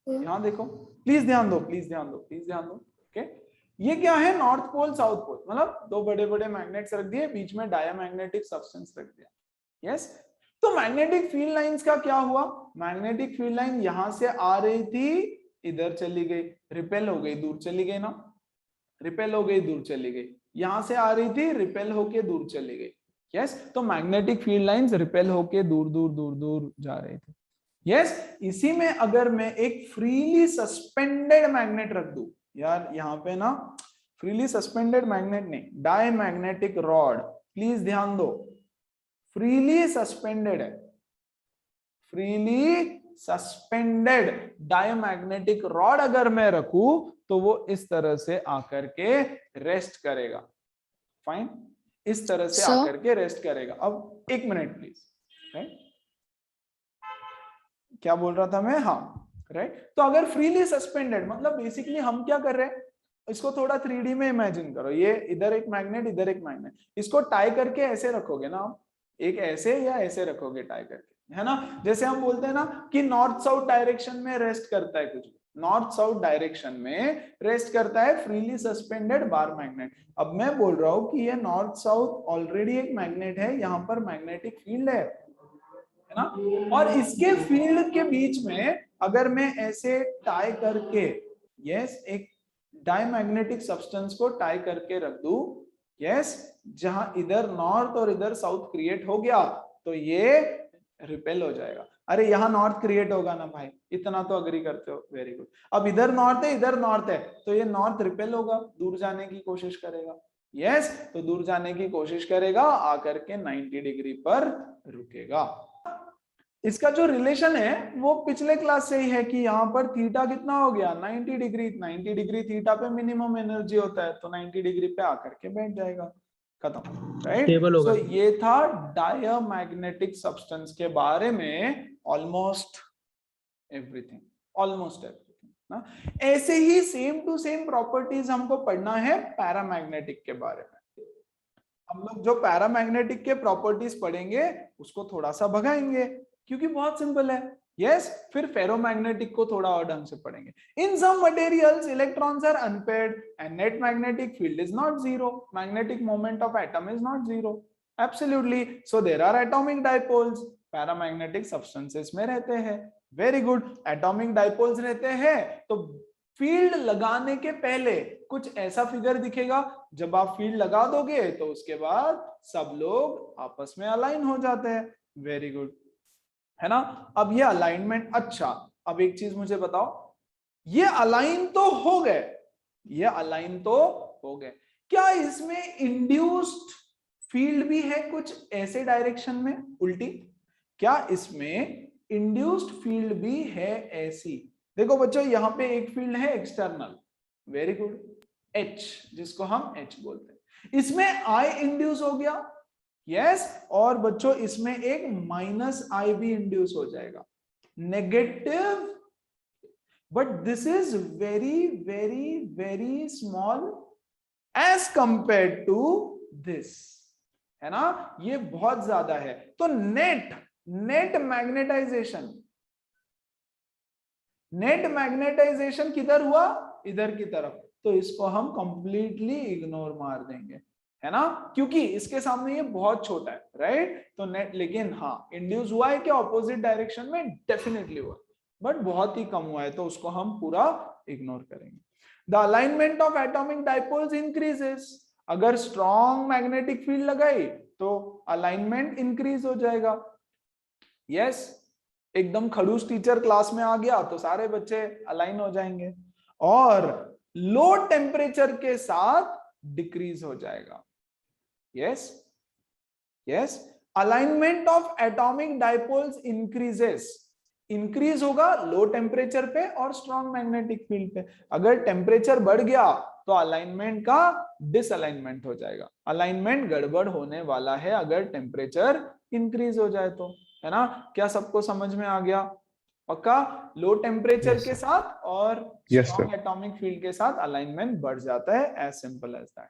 यहाँ देखो, प्लीज ध्यान दो, प्लीज ध्यान दो, प्लीज ध्यान दो। ओके, ये क्या है, नॉर्थ पोल साउथ पोल, मतलब दो बड़े बड़े मैग्नेट्स रख दिए, बीच में डायमैग्नेटिक सब्सटेंस रख दिया। यस, तो मैग्नेटिक फील्ड लाइंस का क्या हुआ, मैग्नेटिक फील्ड लाइन यहां से आ रही थी, इधर चली गई, रिपेल हो गई, दूर चली गई ना, रिपेल हो गई, दूर चली गई, यहां से आ रही थी, रिपेल होके दूर चली गई। यस, तो मैग्नेटिक फील्ड लाइंस रिपेल होके दूर दूर दूर दूर जा रही थी। यस, इसी में अगर मैं एक फ्रीली सस्पेंडेड मैग्नेट रख दूं, यार यहाँ पे ना फ्रीली सस्पेंडेड मैग्नेट नहीं, डायमैग्नेटिक रॉड, प्लीज ध्यान दो, फ्रीली सस्पेंडेड है, फ्रीली सस्पेंडेड डायमैग्नेटिक रॉड अगर मैं रखूं तो वो इस तरह से आकर के रेस्ट करेगा। फाइन, इस तरह से आकर के रेस्ट करेगा। अब एक मिनट प्लीज, राइट, क्या बोल रहा था मैं, हाँ राइट। तो अगर फ्रीली सस्पेंडेड मतलब बेसिकली हम क्या कर रहे हैं, इसको थोड़ा 3D में इमेजिन करो, ये इधर एक मैग्नेट, इधर एक मैग्नेट, इसको टाई करके ऐसे रखोगे ना आप, एक ऐसे या ऐसे रखोगे टाई करके, है ना। जैसे हम बोलते हैं ना कि नॉर्थ साउथ डायरेक्शन में रेस्ट करता है कुछ, नॉर्थ साउथ डायरेक्शन में रेस्ट करता है फ्रीली सस्पेंडेड बार मैग्नेट। अब मैं बोल रहा हूं कि ये नॉर्थ साउथ ऑलरेडी एक मैग्नेट है, यहाँ पर मैग्नेटिक फील्ड है ना, और इसके फील्ड के बीच में अगर मैं ऐसे टाई करके, यस, एक डायमैग्नेटिक सब्सटेंस को टाई करके रख दूं, यस, जहां इधर नॉर्थ और इधर साउथ क्रिएट हो गया तो ये रिपेल हो जाएगा। अरे यहाँ नॉर्थ क्रिएट होगा ना भाई, इतना तो अग्री करते हो, वेरी गुड। अब इधर नॉर्थ है, इधर नॉर्थ है, तो ये नॉर्थ रिपेल होगा, दूर जाने की कोशिश करेगा। यस, तो दूर जाने की कोशिश करेगा, आकर के 90 डिग्री पर रुकेगा। इसका जो रिलेशन है वो पिछले क्लास से ही है कि यहाँ पर थीटा कितना हो गया, 90 डिग्री, 90 डिग्री थीटा पे मिनिमम एनर्जी होता है, तो 90 डिग्री पे आकर के बैठ जाएगा, खत्म, राइट। सो ये था डायमैग्नेटिक सब्सटेंस के बारे में ऑलमोस्ट एवरीथिंग, ऑलमोस्ट एवरीथिंग ना। ऐसे ही सेम टू सेम प्रॉपर्टीज हमको पढ़ना है पैरामैग्नेटिक के बारे में। हम लोग जो पैरामैग्नेटिक के प्रॉपर्टीज पढ़ेंगे उसको थोड़ा सा भगाएंगे क्योंकि बहुत सिंपल है। यस, फिर फेरोमैग्नेटिक को थोड़ा और ढंग से पढ़ेंगे। In some materials electrons are unpaired and net magnetic field is not zero, magnetic moment of atom is not zero, absolutely, so there are atomic dipoles, paramagnetic substances में रहते हैं। वेरी गुड, एटॉमिक डाइपोल्स रहते हैं तो फील्ड लगाने के पहले कुछ ऐसा फिगर दिखेगा, जब आप फील्ड लगा दोगे तो उसके बाद सब लोग आपस में अलाइन हो जाते हैं। वेरी गुड, है ना। अब ये अलाइनमेंट, अच्छा अब एक चीज मुझे बताओ, ये अलाइन तो हो गए, ये अलाइन तो हो गए, क्या इसमें इंड्यूस्ड फील्ड भी है कुछ ऐसे डायरेक्शन में उल्टी, क्या इसमें इंड्यूस्ड फील्ड भी है ऐसी। देखो बच्चों, यहां पे एक फील्ड है एक्सटर्नल, वेरी गुड, H, जिसको हम H बोलते हैं, इसमें I इंड्यूस हो गया, यस, और बच्चों इसमें एक माइनस आई भी इंड्यूस हो जाएगा, negative, but this is very very very small as compare to this, है ना, ये बहुत ज्यादा है। तो नेट मैग्नेटाइजेशन किधर हुआ, इधर की तरफ, तो इसको हम कंप्लीटली इग्नोर मार देंगे, है ना, क्योंकि इसके सामने ये बहुत छोटा है, राइट। तो नेट, लेकिन हाँ इंड्यूस हुआ है क्या ऑपोजिट डायरेक्शन में, डेफिनेटली हुआ, बट बहुत ही कम हुआ है, तो उसको हम पूरा इग्नोर करेंगे। The alignment of atomic dipoles increases, अगर स्ट्रॉन्ग मैग्नेटिक फील्ड लगाई तो अलाइनमेंट इंक्रीज हो जाएगा। यस, एकदम खड़ूस टीचर क्लास में आ गया तो सारे बच्चे अलाइन हो जाएंगे, और लो टेम्परेचर के साथ डिक्रीज हो जाएगा। Yes yes, alignment of atomic dipoles increases, increase होगा लो टेम्परेचर पे और स्ट्रॉन्ग मैग्नेटिक फील्ड पे। अगर टेम्परेचर बढ़ गया तो अलाइनमेंट का डिसअलाइनमेंट हो जाएगा, अलाइनमेंट गड़बड़ होने वाला है अगर टेम्परेचर इंक्रीज हो जाए तो, है ना। क्या सबको समझ में आ गया? पक्का? लो टेम्परेचर के साथ और स्ट्रॉन्ग एटॉमिक फील्ड के साथ अलाइनमेंट बढ़ जाता है, एज सिंपल एज दैट।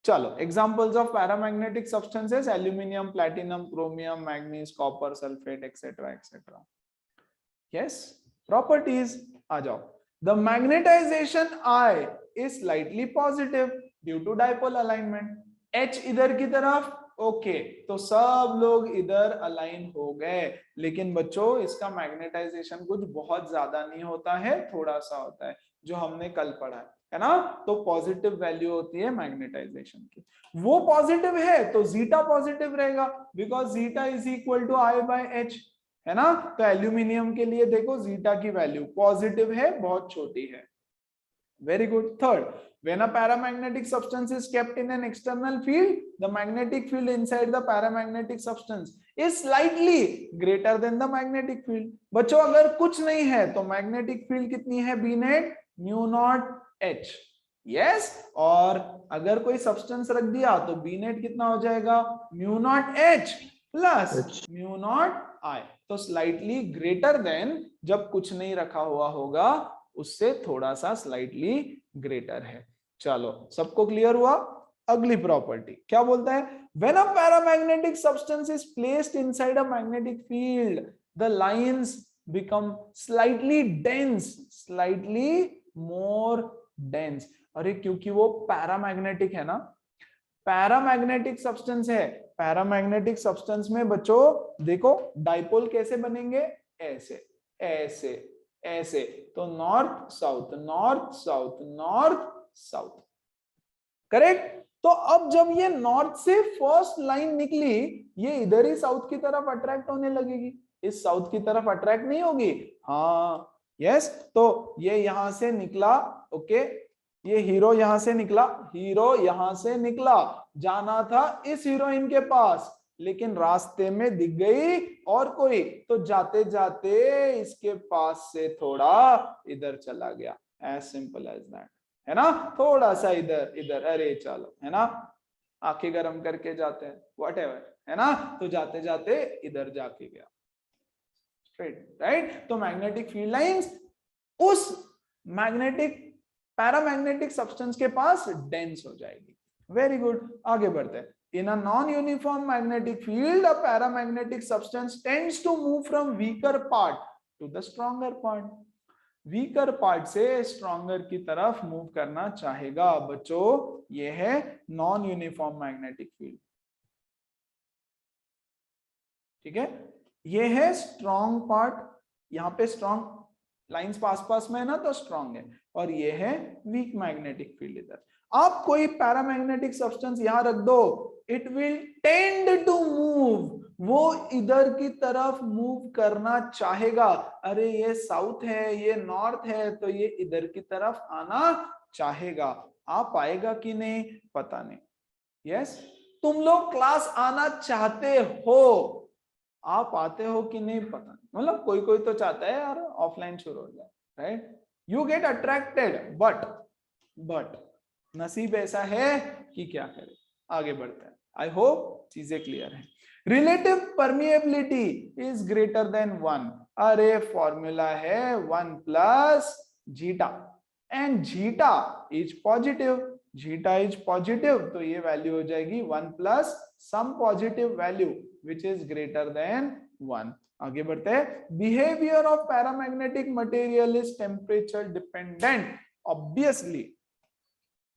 चलो, examples of paramagnetic substances, aluminium, platinum, chromium, manganese, copper, sulphate, etcetera etcetera. Yes, properties आ जाओ। The magnetisation I is slightly positive due to dipole alignment. H इधर की तरफ, ओके, तो सब लोग इधर अलाइन हो गए, लेकिन बच्चों इसका मैग्नेटाइजेशन कुछ बहुत ज्यादा नहीं होता है, थोड़ा सा होता है, जो हमने कल पढ़ा है ना। तो पॉजिटिव वैल्यू होती है मैग्नेटाइजेशन की, वो पॉजिटिव है तो जीटा पॉजिटिव रहेगा, because zeta is equal to I by H, है ना। तो एल्यूमिनियम के लिए देखो जीटा की वैल्यू पॉजिटिव है, बहुत छोटी है। Very good. Third, when a paramagnetic substance is kept in an external field, the magnetic field inside the paramagnetic substance is slightly greater than the magnetic field. बच्चों अगर कुछ नहीं है तो मैग्नेटिक फील्ड कितनी है? B net mu not H. Yes, और अगर कोई सब्सटेंस रख दिया तो बी नेट कितना हो जाएगा? Mu not H plus mu not I. तो स्लाइटली ग्रेटर देन जब कुछ नहीं रखा हुआ होगा उससे थोड़ा सा स्लाइटली ग्रेटर है। चलो, सबको क्लियर हुआ? अगली प्रॉपर्टी क्या बोलता है? When a paramagnetic substance is placed inside a magnetic field, the lines become slightly dense, slightly more dense. अरे क्योंकि वो पैरामैग्नेटिक है ना, पैरामैग्नेटिक सब्सटेंस है। पैरामैग्नेटिक सब्सटेंस में बच्चों देखो डाइपोल कैसे बनेंगे? ऐसे ऐसे ऐसे, तो north south north south north south, correct. तो अब जब ये नॉर्थ से फर्स्ट लाइन निकली, ये इधर ही साउथ की तरफ अट्रैक्ट होने लगेगी, इस साउथ की तरफ अट्रैक्ट नहीं होगी? हाँ, यस। तो ये यहां से निकला, ओके, ये हीरो यहां से निकला, हीरो यहां से निकला, जाना था इस हीरोइन के पास, लेकिन रास्ते में दिख गई और कोई, तो जाते जाते इसके पास से थोड़ा इधर चला गया, एज सिंपल एज दैट, है ना। थोड़ा सा इधर इधर, अरे चलो, है ना, आंखें गर्म करके जाते हैं, व्हाटएवर, है ना। तो जाते जाते इधर जाके गया, स्ट्रेट, राइट। तो मैग्नेटिक फील्ड लाइंस उस मैग्नेटिक पैरामैग्नेटिक सब्सटेंस के पास डेंस हो जाएगी। वेरी गुड, आगे बढ़ते हैं। In a non-uniform magnetic field, a paramagnetic substance tends to move from weaker part to the stronger part. Weaker part से stronger की तरफ मूव करना चाहेगा बच्चों, ये है non-uniform magnetic field, ठीक है। ये है strong part, यहाँ पे strong लाइंस पास पास में है ना, तो स्ट्रॉन्ग है, और ये है वीक मैग्नेटिक फील्ड इधर। आप कोई पैरामैग्नेटिक सब्सटेंस यहां रख दो, it will tend to move, वो इधर की तरफ मूव करना चाहेगा। अरे ये साउथ है, ये नॉर्थ है, तो ये इधर की तरफ आना चाहेगा। आप आएगा कि नहीं पता नहीं। यस, तुम लोग क्लास आना चाहते हो, आप आते हो कि नहीं पता नहीं, मतलब कोई कोई तो चाहता है यार ऑफलाइन शुरू हो जाए, right. You get attracted, but नसीब ऐसा है कि क्या करें। आगे बढ़ते हैं, आई होप चीजें क्लियर है। Relative permeability is greater than 1। अरे फॉर्मूला है 1 plus zeta, and zeta is positive, zeta is positive, तो ये वैल्यू हो जाएगी 1 plus some positive value which is greater than 1। आगे बढ़ते हैं। Behaviour of paramagnetic material is temperature dependent, obviously,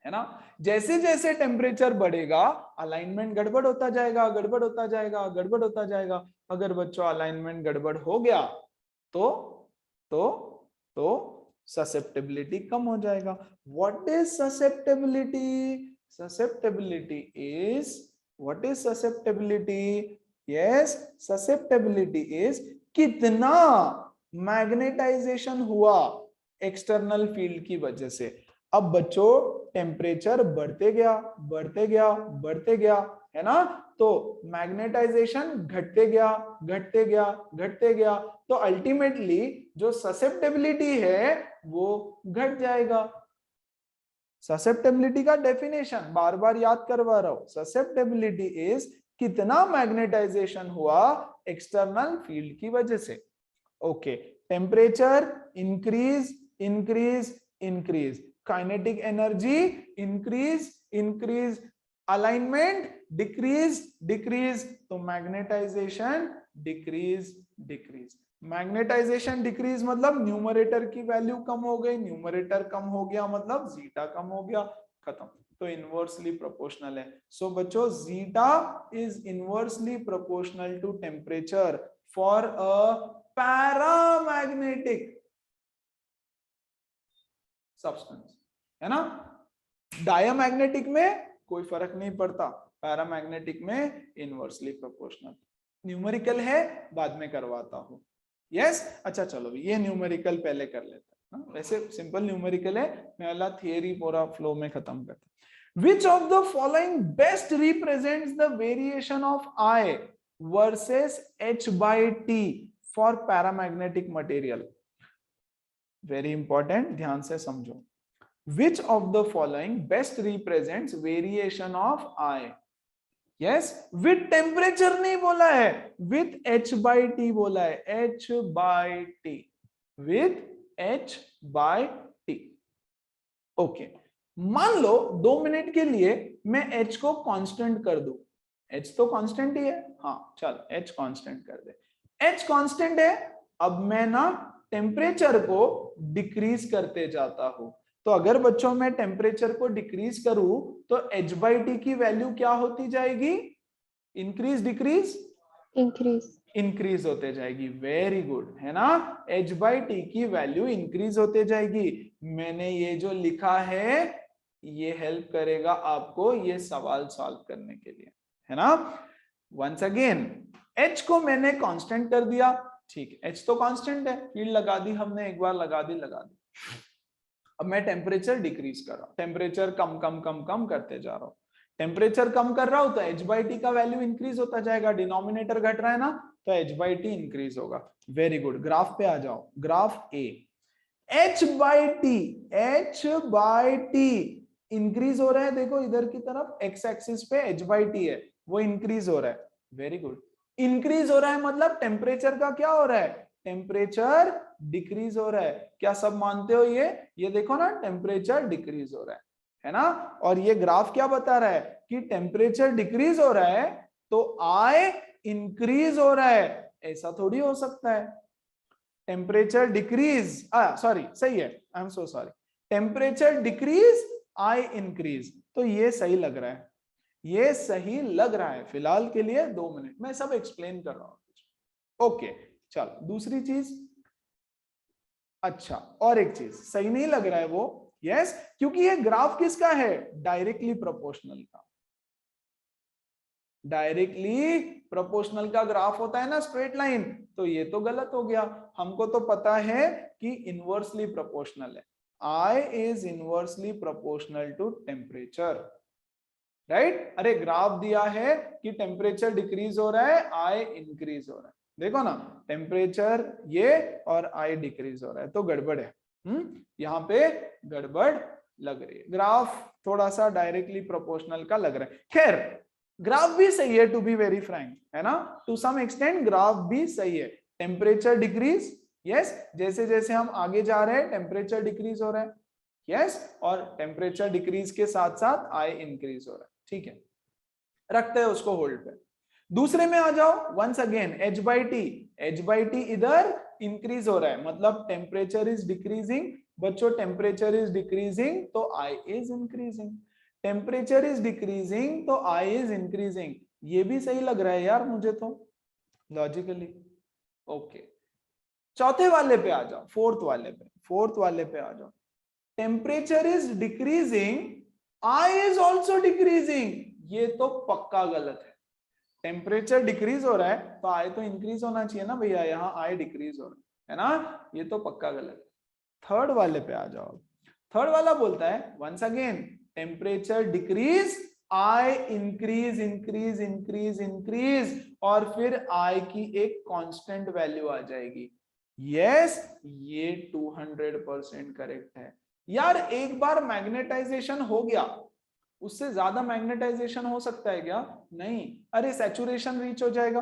है ना। जैसे जैसे टेम्परेचर बढ़ेगा अलाइनमेंट गड़बड़ होता जाएगा, गड़बड़ होता जाएगा, गड़बड़ होता जाएगा। अगर बच्चों अलाइनमेंट गड़बड़ हो गया तो ससेप्टेबिलिटी कम हो जाएगा। What is susceptibility? Susceptibility is, what is susceptibility? Yes, susceptibility is कितना मैग्नेटाइजेशन हुआ एक्सटर्नल फील्ड की वजह से। अब बच्चों टेम्परेचर बढ़ते गया बढ़ते गया बढ़ते गया, है ना, तो मैग्नेटाइजेशन घटते गया घटते गया घटते गया, तो अल्टीमेटली जो ससेप्टेबिलिटी है वो घट जाएगा। ससेप्टेबिलिटी का डेफिनेशन बार बार याद करवा रहा हूं, ससेप्टेबिलिटी इज कितना मैग्नेटाइजेशन हुआ एक्सटर्नल फील्ड की वजह से। Okay, temperature increase increase increase, kinetic energy increase increase, alignment decrease decrease, तो magnetisation decrease decrease. Magnetisation decrease मतलब न्यूमरेटर की वैल्यू कम हो गई, न्यूमरेटर कम हो गया मतलब जीटा कम हो गया, खत्म। तो इनवर्सली प्रोपोर्शनल है। सो बच्चों zeta is inversely proportional to temperature for a paramagnetic substance, है ना। डायमैग्नेटिक में कोई फर्क नहीं पड़ता, पैरामैग्नेटिक में इनवर्सली प्रोपोर्शनल। न्यूमेरिकल है बाद में करवाता हूं। यस, अच्छा चलो ये न्यूमेरिकल पहले कर लेते हैं, वैसे सिंपल न्यूमेरिकल है, मैं वाला थियरी पूरा फ्लो में खत्म करते हैं। Which of the following best represents the variation of I versus H by T for paramagnetic material? Very important, ध्यान से समझो। Which of the following best represents variation of I? Yes, with temperature नहीं बोला है, with H by T बोला है, H by T, with H by T। Okay, मान लो 2 मिनट के लिए मैं H को कांस्टेंट कर दूं, H तो कांस्टेंट ही है, हाँ चल H कांस्टेंट कर दे, H कांस्टेंट है। अब मैं ना टेम्परेचर को डिक्रीज करते जाता हूं, तो अगर बच्चों मैं टेम्परेचर को डिक्रीज करूं तो H by T की वैल्यू क्या होती जाएगी? Increase decrease? इंक्रीज। इंक्रीज होते जाएगी। वेरी गुड, है ना, H by T की वैल्यू इंक्रीज होते जाएगी। मैंने ये जो लिखा है ये हेल्प करेगा आपको ये सवाल सॉल्व करने के लिए, है ना। वंस अगेन H को मैंने कांस्टेंट कर दिया, ठीक है, H तो कांस्टेंट है, फील्ड लगा दी हमने, एक बार लगा दी। अब मैं टेम्परेचर डिक्रीज कर रहा हूं, टेम्परेचर कम कम कम कम करते जा रहा हूं, टेम्परेचर कम कर रहा हूं तो H by T का वैल्यू इंक्रीज होता जाएगा, डिनोमिनेटर घट रहा है ना, तो H by T इंक्रीज होगा। वेरी गुड, ग्राफ पे आ जाओ, graph A. H by T increase हो रहा है, देखो इधर की तरफ एक्स एक्सिस पे H by T है, वो इंक्रीज हो रहा है। वेरी गुड, इंक्रीज हो रहा है मतलब टेम्परेचर का क्या हो रहा है? टेम्परेचर डिक्रीज हो रहा है। क्या सब मानते हो ये देखो ना, टेम्परेचर डिक्रीज हो रहा है ना। और ये ग्राफ क्या बता रहा है कि टेम्परेचर डिक्रीज हो रहा है तो I इंक्रीज हो रहा है, ऐसा थोड़ी हो सकता है। टेम्परेचर डिक्रीज, सॉरी सही है, I am so sorry, temperature decrease I increase, तो ये सही लग रहा है, ये सही लग रहा है फिलहाल के लिए। 2 मिनट मैं सब एक्सप्लेन कर रहा हूं। ओके चलो दूसरी चीज, अच्छा और एक चीज सही नहीं लग रहा है वो, यस, क्योंकि ये ग्राफ किसका है? डायरेक्टली प्रोपोर्शनल का। डायरेक्टली प्रोपोर्शनल का ग्राफ होता है ना स्ट्रेट लाइन, तो ये तो गलत हो गया। हमको तो पता है कि इनवर्सली प्रोपोर्शनल है, I is inversely proportional to temperature, right. अरे ग्राफ दिया है कि टेम्परेचर डिक्रीज हो रहा है, I इंक्रीज हो रहा है, देखो ना टेम्परेचर ये और I डिक्रीज हो रहा है, तो गड़बड़ है। यहाँ पे गड़बड़ लग रही है, ग्राफ थोड़ा सा डायरेक्टली प्रोपोर्शनल का लग रहा है। खैर ग्राफ भी सही है, टू बी वेरी फ्रैंक, है ना, टू सम एक्सटेंट ग्राफ भी सही है। टेम्परेचर डिक्रीज, यस, जैसे जैसे हम आगे जा रहे हैं टेम्परेचर डिक्रीज हो रहा है, यस, और टेम्परेचर डिक्रीज के साथ साथ I इंक्रीज हो रहा है, ठीक है, रखते हैं उसको होल्ड पे। दूसरे में आ जाओ, once again H by T इधर इंक्रीज हो रहा है, मतलब टेम्परेचर इज डिक्रीजिंग। बच्चों टेम्परेचर इज डिक्रीजिंग तो I is increasing, temperature is decreasing तो I इज इंक्रीजिंग। ये भी सही लग रहा है यार मुझे तो लॉजिकली। ओके चौथे वाले पे आ जाओ, फोर्थ वाले पे आ जाओ। Temperature is decreasing, I is also decreasing. ये तो पक्का गलत है। टेम्परेचर डिक्रीज हो रहा है तो आई तो इंक्रीज होना चाहिए ना भैया, यहाँ आई डिक्रीज हो रहा है ना, ये तो पक्का गलत है। थर्ड वाले पे आ जाओ। थर्ड वाला बोलता है once again temperature decrease, I increase increase increase increase, और फिर आई की एक कांस्टेंट वैल्यू आ जाएगी। यस, ये 200% करेक्ट है। यार एक बार मैग्नेटाइजेशन हो गया, उससे ज्यादा मैग्नेटाइजेशन हो सकता है क्या? नहीं। अरे सैचुरेशन रीच हो जाएगा,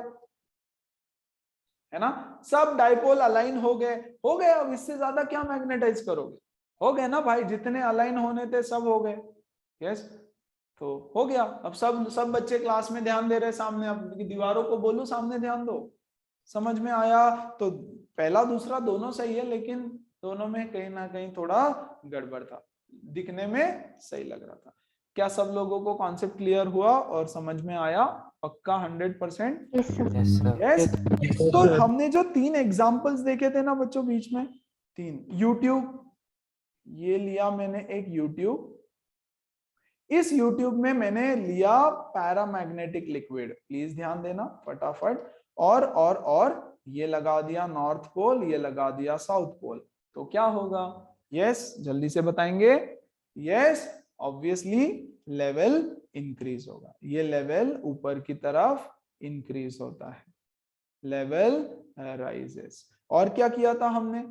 है ना, सब डाइपोल अलाइन हो गए, अब इससे ज्यादा क्या मैग्नेटाइज करोगे? हो गए ना भाई, जितने अलाइन होने थे सब हो गए। यस, तो हो गया। अब सब बच्चे क्लास में ध्यान दे रहे सामने, अब दीवारों को बोलूं सामने ध्यान दो। समझ में आया? तो पहला दूसरा दोनों सही है, लेकिन दोनों में कहीं ना कहीं थोड़ा गड़बड़ था, दिखने में सही लग रहा था। क्या सब लोगों को कॉन्सेप्ट क्लियर हुआ और समझ में आया? पक्का 100%? यस। तो हमने जो 3 एग्जांपल्स देखे थे ना बच्चों बीच में, 3, यूट्यूब, ये लिया मैंने एक यूट्यूब, इस यूट्यूब में मैंने लिया पैरामैग्नेटिक लिक्विड, प्लीज ध्यान देना फटाफट, और ये लगा दिया नॉर्थ पोल, ये लगा दिया साउथ पोल, तो क्या होगा? यस, जल्दी से बताएंगे। यस, ऑब्वियसली लेवल इंक्रीज होगा, ये लेवल ऊपर की तरफ इंक्रीज होता है, लेवल राइजेस। और क्या किया था हमने?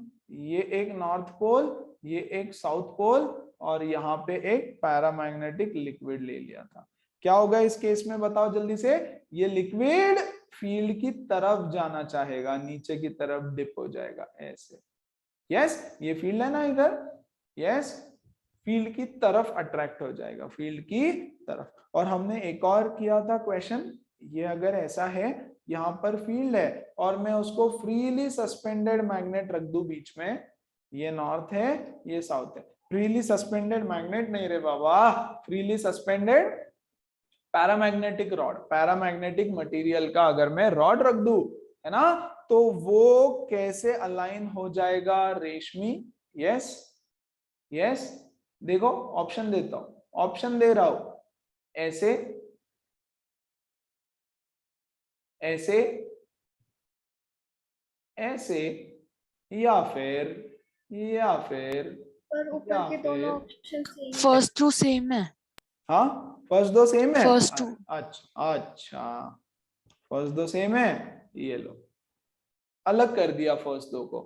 ये एक नॉर्थ पोल, ये एक साउथ पोल, और यहाँ पे एक पैरामैग्नेटिक लिक्विड ले लिया था। क्या होगा इस केस में बताओ जल्दी से? ये लिक्विड फील्ड की तरफ जाना चाहेगा, नीचे की तरफ डिप हो जाएगा ऐसे। यस, ये फील्ड है ना इधर, यस, फील्ड की तरफ अट्रैक्ट हो जाएगा, फील्ड की तरफ। और हमने एक और किया था क्वेश्चन, ये अगर ऐसा है, यहाँ पर फील्ड है और मैं उसको फ्रीली सस्पेंडेड मैग्नेट रख दूं बीच में, ये नॉर्थ है ये साउथ है, फ्रीली सस्पेंडेड मैग्नेट नहीं रे बाबा, freely suspended paramagnetic rod, paramagnetic material का अगर मैं रॉड रख दूं, है ना, तो वो कैसे अलाइन हो जाएगा रेशमी? यस, यस, देखो ऑप्शन देता हूं, ऑप्शन दे रहा हूं, ऐसे, ऐसे, ऐसे, या फिर पर ऊपर के दोनों ऑप्शन सेम है। फर्स्ट टू सेम है। हाँ, फर्स्ट दो सेम है। First two. अच्छा, फर्स्ट दो सेम है, ये लो अलग कर दिया फर्स्ट दो को।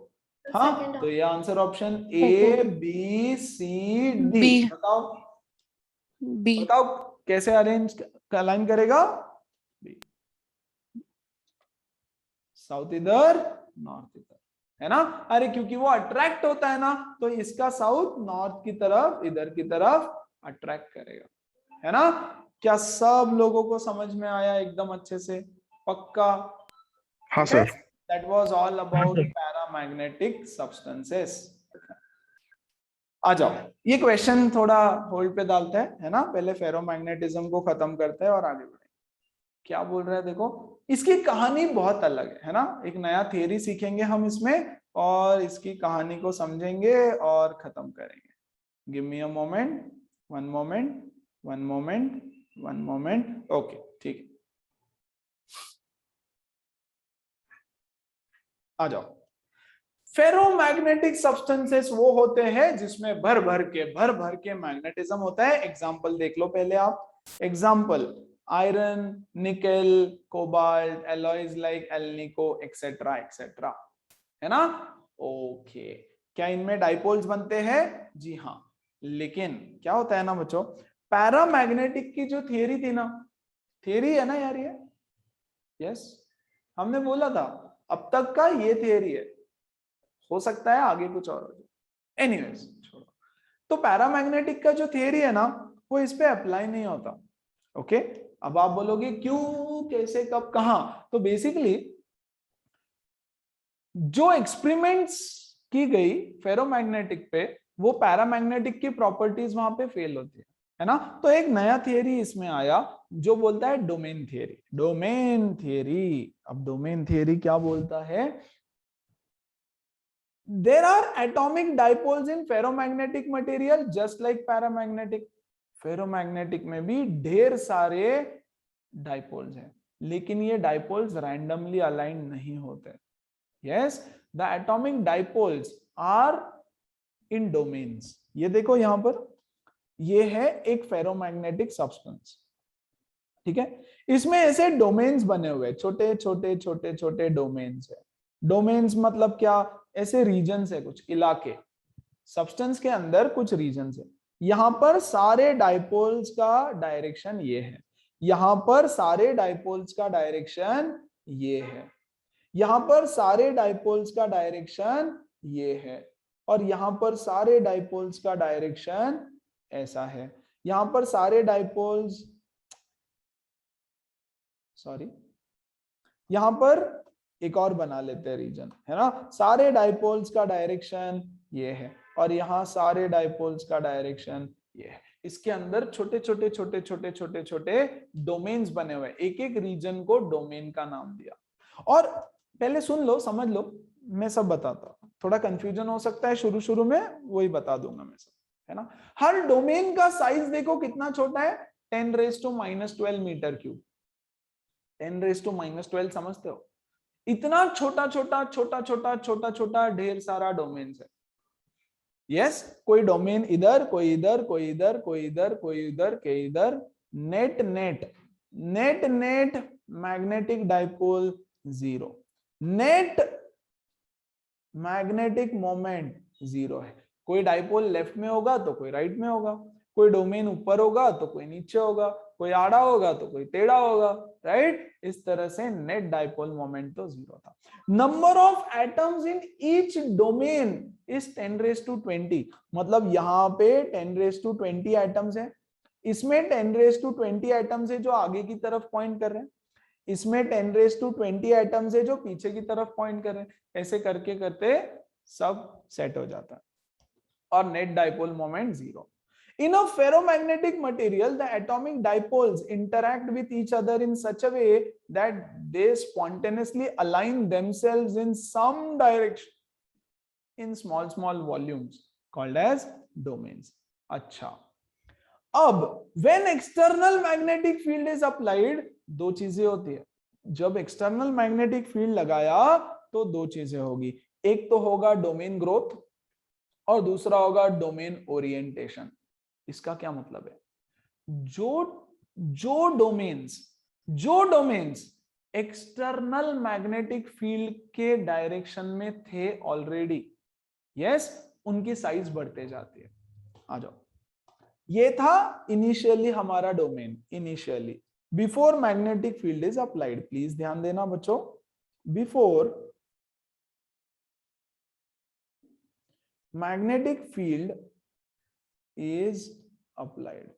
हाँ, तो ये answer option A B C D, बताओ बी, बताओ कैसे अरेंज अलाइन करेगा? बी, साउथ इधर नॉर्थ इधर, है ना। अरे क्योंकि वो अट्रैक्ट होता है ना, तो इसका साउथ नॉर्थ की तरफ, इधर की तरफ अट्रैक्ट करेगा, है ना। क्या सब लोगों को समझ में आया एकदम अच्छे से? पक्का? हाँ sir. That was all about paramagnetic substances. आ जाओ, ये क्वेश्चन थोड़ा होल्ड पे डालते हैं, है ना, पहले फेरोमैग्नेटिज्म को खत्म करते हैं और आगे बढ़े। क्या बोल रहे हैं देखो, इसकी कहानी बहुत अलग है ना, एक नया थियरी सीखेंगे हम इसमें और इसकी कहानी को समझेंगे और खत्म करेंगे। Give me a moment, one moment, one moment, one moment, okay ठीक है, आ जाओ। फेरोमैग्नेटिक सब्सटेंसेस वो होते हैं जिसमें भर भर के मैग्नेटिज्म होता है। एग्जांपल देख लो पहले आप, example iron, nickel, cobalt, alloys like alnico etcetera etcetera, है ना। ओके, क्या इनमें डाइपोल्स बनते हैं? जी हाँ, लेकिन क्या होता है ना बच्चों, पैरामैग्नेटिक की जो थियरी थी ना, थियरी है ना यार ये, यस, हमने बोला था अब तक का ये थियरी है, हो सकता है आगे कुछ और हो जाए, एनीवेज छोड़ो। तो पैरामैग्नेटिक का जो थियरी है ना, वो इस पे अप्लाई नहीं होता। ओके, अब आप बोलोगे क्यों, कैसे, कब, कहां? तो बेसिकली जो एक्सपेरिमेंट्स की गई फेरोमैग्नेटिक पे, वो पैरामैग्नेटिक की प्रॉपर्टीज वहां पे फेल होती है ना। तो एक नया थियरी इसमें आया जो बोलता है डोमेन थियरी, डोमेन थियरी। अब डोमेन थियरी क्या बोलता है? There are atomic dipoles in ferromagnetic material just like paramagnetic. Ferromagnetic में भी ढेर सारे डाइपोल्स हैं, लेकिन ये डाइपोल्स रैंडमली अलाइन नहीं होते. Yes, the atomic dipoles are in domains. ये देखो यहां पर, ये है एक फेरोमैग्नेटिक सब्सटेंस, ठीक है. इसमें ऐसे डोमेन्स बने हुए, छोटे छोटे छोटे छोटे डोमेन्स है. डोमेन्स मतलब क्या, ऐसे रीजन्स है, कुछ इलाके. सब्सटेंस के अंदर कुछ रीजन्स है. यहां पर सारे डाइपोल्स का डायरेक्शन ये है, यहां पर सारे डाइपोल्स का डायरेक्शन ये है, यहां पर सारे डाइपोल्स का डायरेक्शन ये है, और यहां पर सारे डाइपोल्स का डायरेक्शन ऐसा है. यहां पर सारे डाइपोल्स, सॉरी, यहां पर एक और बना लेते हैं रीजन, है ना. सारे डाइपोल्स का डायरेक्शन ये है, और यहां सारे डाइपोल्स का डायरेक्शन ये है. इसके अंदर छोटे छोटे छोटे छोटे छोटे छोटे डोमेन्स बने हुए, एक एक रीजन को डोमेन का नाम दिया. और पहले सुन लो, समझ लो, मैं सब बताता हूं. थोड़ा कंफ्यूजन हो सकता है शुरू शुरू में, वही बता दूंगा मैं सब, है ना. हर डोमेन का साइज देखो कितना छोटा है, 10⁻⁻12 मीटर क्यूब. 10⁻⁻12 समझते हो, इतना छोटा छोटा छोटा छोटा छोटा छोटा ढेर सारा डोमेन्स है. यस, कोई डोमेन इधर, कोई इधर, कोई इधर, कोई इधर, कोई इधर, कोई इधर. Net net net net magnetic dipole 0, net magnetic moment 0 है. कोई डाइपोल लेफ्ट में होगा तो कोई राइट में होगा, कोई डोमेन ऊपर होगा तो कोई नीचे होगा, कोई आड़ा होगा तो कोई टेढ़ा होगा, राइट. इस तरह से नेट डाइपोल मोमेंट तो 0 था. Number of atoms in each domain is 10⁻20. मतलब यहाँ पे 10⁻20 एटम्स है, इसमें 10⁻20 एटम्स है जो आगे की तरफ पॉइंट कर रहे हैं, इसमें 10⁻20 एटम्स है जो पीछे की तरफ पॉइंट कर रहे हैं. ऐसे करके करते सब सेट हो जाता है, और net dipole moment 0. In a ferromagnetic material, the atomic dipoles interact with each other in such a way that they spontaneously align themselves in some direction in small small volumes called as domains. अच्छा, अब when external magnetic field is applied, दो चीजें होती है. जब एक्सटर्नल मैग्नेटिक फील्ड लगाया तो दो चीजें होगी, एक तो होगा डोमेन ग्रोथ और दूसरा होगा डोमेन ओरिएंटेशन. इसका क्या मतलब है, जो डोमेन्स एक्सटर्नल मैग्नेटिक फील्ड के डायरेक्शन में थे ऑलरेडी, यस, उनकी साइज बढ़ते जाती है. आ जाओ, ये था इनिशियली हमारा domain, initially before magnetic field is applied. Please ध्यान देना बच्चों, before magnetic field is applied.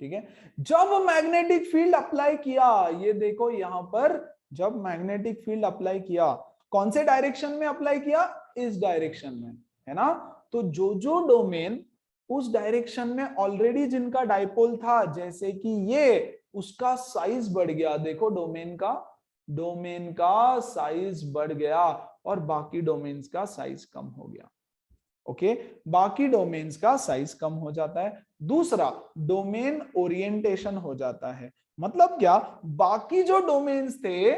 ठीक है, जब मैग्नेटिक फील्ड अप्लाई किया, ये देखो यहां पर, जब मैग्नेटिक फील्ड अप्लाई किया, कौन से डायरेक्शन में अप्लाई किया, इस डायरेक्शन में, है ना. तो जो डोमेन उस डायरेक्शन में ऑलरेडी जिनका डाइपोल था, जैसे कि ये, उसका साइज बढ़ गया. देखो डोमेन का साइज बढ़ गया, और बाकी डोमेन्स का साइज कम हो गया. ओके, बाकी डोमेन्स का साइज कम हो जाता है. दूसरा, डोमेन ओरिएंटेशन हो जाता है. मतलब क्या, बाकी जो डोमेन्स थे,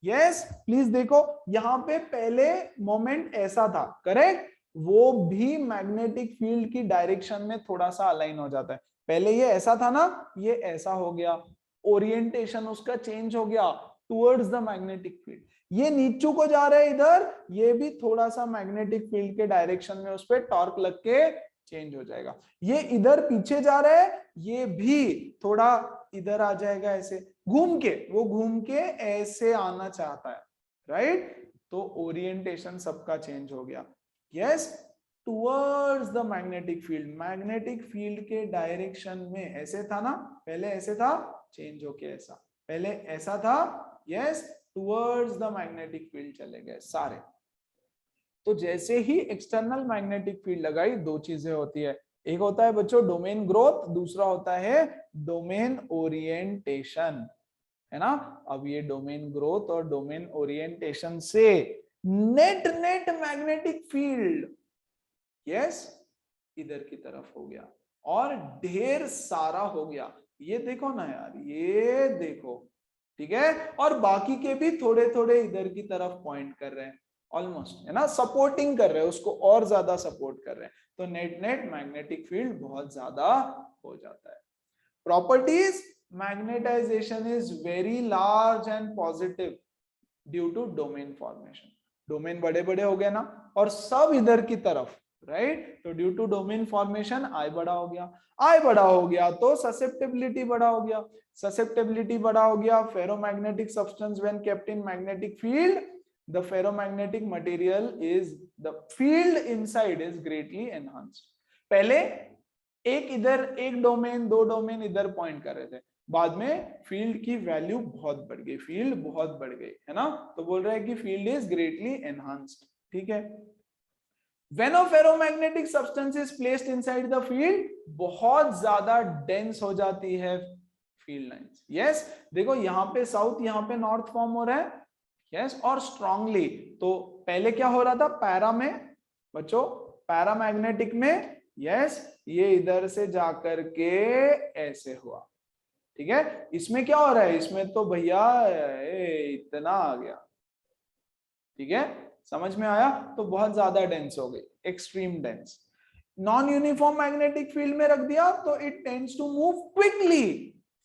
यस प्लीज देखो, यहां पे पहले मोमेंट ऐसा था, करेक्ट, वो भी मैग्नेटिक फील्ड की डायरेक्शन में थोड़ा सा अलाइन हो जाता है. पहले ये ऐसा था ना, ये ऐसा हो गया, ओरिएंटेशन उसका चेंज हो गया टुवर्ड्स द मैग्नेटिक फील्ड. ये नीचे को जा रहा है इधर, ये भी थोड़ा सा मैग्नेटिक फील्ड के डायरेक्शन में उस पर टॉर्क लग के चेंज हो जाएगा. ये इधर पीछे जा रहा है, ये भी थोड़ा इधर आ जाएगा, ऐसे घूम के, वो घूम के ऐसे आना चाहता है, राइट. तो ओरिएंटेशन सबका चेंज हो गया. Yes, towards the magnetic field के डायरेक्शन में. ऐसे था ना, पहले ऐसे था, चेंज होके ऐसा, पहले ऐसा था, yes, towards the magnetic field चले गए सारे. तो जैसे ही एक्सटर्नल मैग्नेटिक फील्ड लगाई, दो चीजें होती है, एक होता है बच्चों डोमेन ग्रोथ, दूसरा होता है डोमेन ओरिएंटेशन, है ना. अब ये डोमेन ग्रोथ और डोमेन ओरिएंटेशन से नेट मैग्नेटिक फील्ड, यस, इधर की तरफ हो गया और ढेर सारा हो गया। ये देखो ना यार, ये देखो, ठीक है, और बाकी के भी थोड़े थोड़े इधर की तरफ पॉइंट कर रहे हैं, ऑलमोस्ट, है ना, सपोर्टिंग कर रहे हैं उसको, और ज्यादा सपोर्ट कर रहे हैं, तो नेट मैग्नेटिक फील्ड बहुत ज्यादा हो जाता है। Properties, magnetization is very large and positive due to domain formation. Domain बड़े बड़े हो गए ना, और सब इधर की तरफ, राइट, तो ड्यू टू डोमेन फॉर्मेशन आई बड़ा हो गया, आई बड़ा हो गया तो ससेप्टेबिलिटी बड़ा हो गया, ससेप्टेबिलिटी बड़ा हो गया, ferromagnetic substance when kept in magnetic field, the ferromagnetic material is, the field inside is greatly enhanced. पहले एक इधर, एक डोमेन, दो डोमेन इधर पॉइंट कर रहे थे, बाद में फील्ड की वैल्यू बहुत बढ़ गई, फील्ड बहुत बढ़ गई, है ना, तो बोल रहा है कि फील्ड इज ग्रेटली एनहांस्ड, ठीक है। When a ferromagnetic substance is placed inside the field, बहुत ज्यादा डेंस हो जाती है फील्ड लाइंस, यस, देखो यहाँ पे साउथ, यहाँ पे नॉर्थ फॉर्म हो रहा है, यस, और स्ट्रांगली, तो पहले क्या हो रहा था पैरा में बच्चों, पैरामैग्नेटिक में, यस, ये इधर से जाकर के ऐसे हुआ, ठीक है। इसमें क्या हो रहा है, इसमें तो भैया इतना आ गया, ठीक है, समझ में आया, तो बहुत ज्यादा डेंस हो गई, extreme dense. Non uniform magnetic field में रख दिया तो it tends to move quickly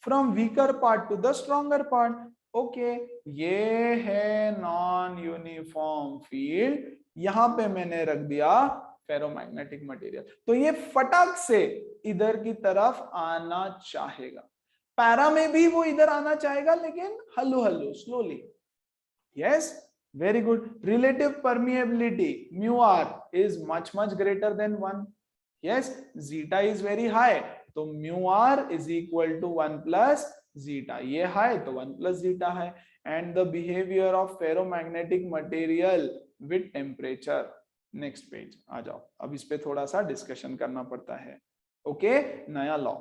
from weaker part to the stronger part. Okay, ये है नॉन यूनिफॉर्म फील्ड, यहां पे मैंने रख दिया फेरोमैग्नेटिक मटेरियल, तो ये फटाक से इधर की तरफ आना चाहेगा, पैरा में भी वो इधर आना चाहेगा, लेकिन हल्लू हल्लू, slowly, yes, very good। relative permeability mu r is much greater than 1, yes, zeta is very high, तो mu r is equal to 1 plus zeta, ये high तो 1 plus zeta है। and the behavior of ferromagnetic material with temperature, next page आ जाओ, अब इस पे थोड़ा सा डिस्कशन करना पड़ता है, ओके, नया लॉ।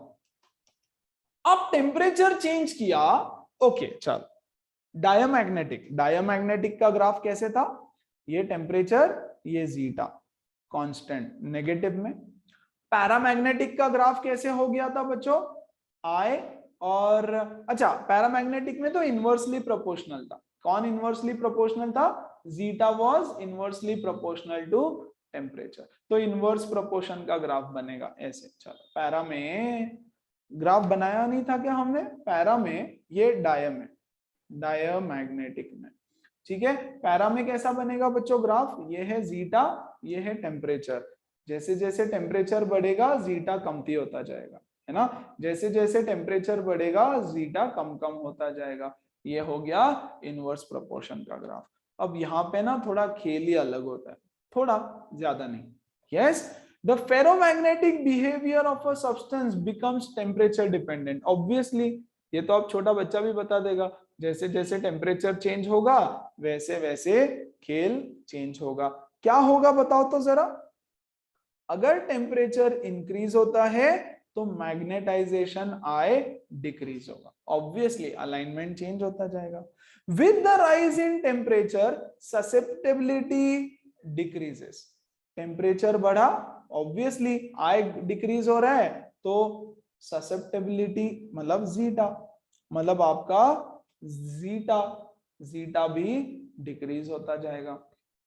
अब टेम्परेचर चेंज किया, ओके, चलो, डायमैग्नेटिक का ग्राफ कैसे था, ये टेम्परेचर, ये जीटा कांस्टेंट नेगेटिव में। पैरामैग्नेटिक का ग्राफ कैसे हो गया था बच्चों, आई, और अच्छा, पैरामैग्नेटिक में तो इनवर्सली प्रोपोर्शनल था, कौन इनवर्सली प्रोपोर्शनल था, zeta was inversely proportional to temperature, तो इनवर्स प्रोपोर्शन का ग्राफ बनेगा ऐसे। चलो, पैरा में ग्राफ बनाया नहीं था क्या हमने, पैरा में, ये डायमैग्नेटिक में, ठीक है। पैरा में कैसा बनेगा बच्चों ग्राफ, ये है जीटा, ये है टेम्परेचर, जैसे जैसे टेम्परेचर बढ़ेगा जीटा कमती होता जाएगा, है ना, जैसे जैसे टेम्परेचर बढ़ेगा जीटा कम कम होता जाएगा, ये हो गया इनवर्स प्रोपोर्शन का ग्राफ। अब यहाँ पे ना थोड़ा खेल ही अलग होता है, थोड़ा ज्यादा नहीं, yes. The ferromagnetic behavior of a substance becomes temperature dependent, obviously, ये तो अब छोटा बच्चा भी बता देगा, जैसे जैसे टेम्परेचर चेंज होगा वैसे वैसे खेल चेंज होगा। क्या होगा बताओ तो जरा, अगर टेम्परेचर इंक्रीज होता है तो मैग्नेटाइजेशन आई डिक्रीज होगा, ऑब्वियसली अलाइनमेंट चेंज होता जाएगा। With the rise in temperature susceptibility decreases, temperature बढ़ा, ऑब्वियसली आई डिक्रीज हो रहा है, तो ससेप्टेबिलिटी मतलब जीटा, मतलब आपका जीटा भी डिक्रीज होता जाएगा।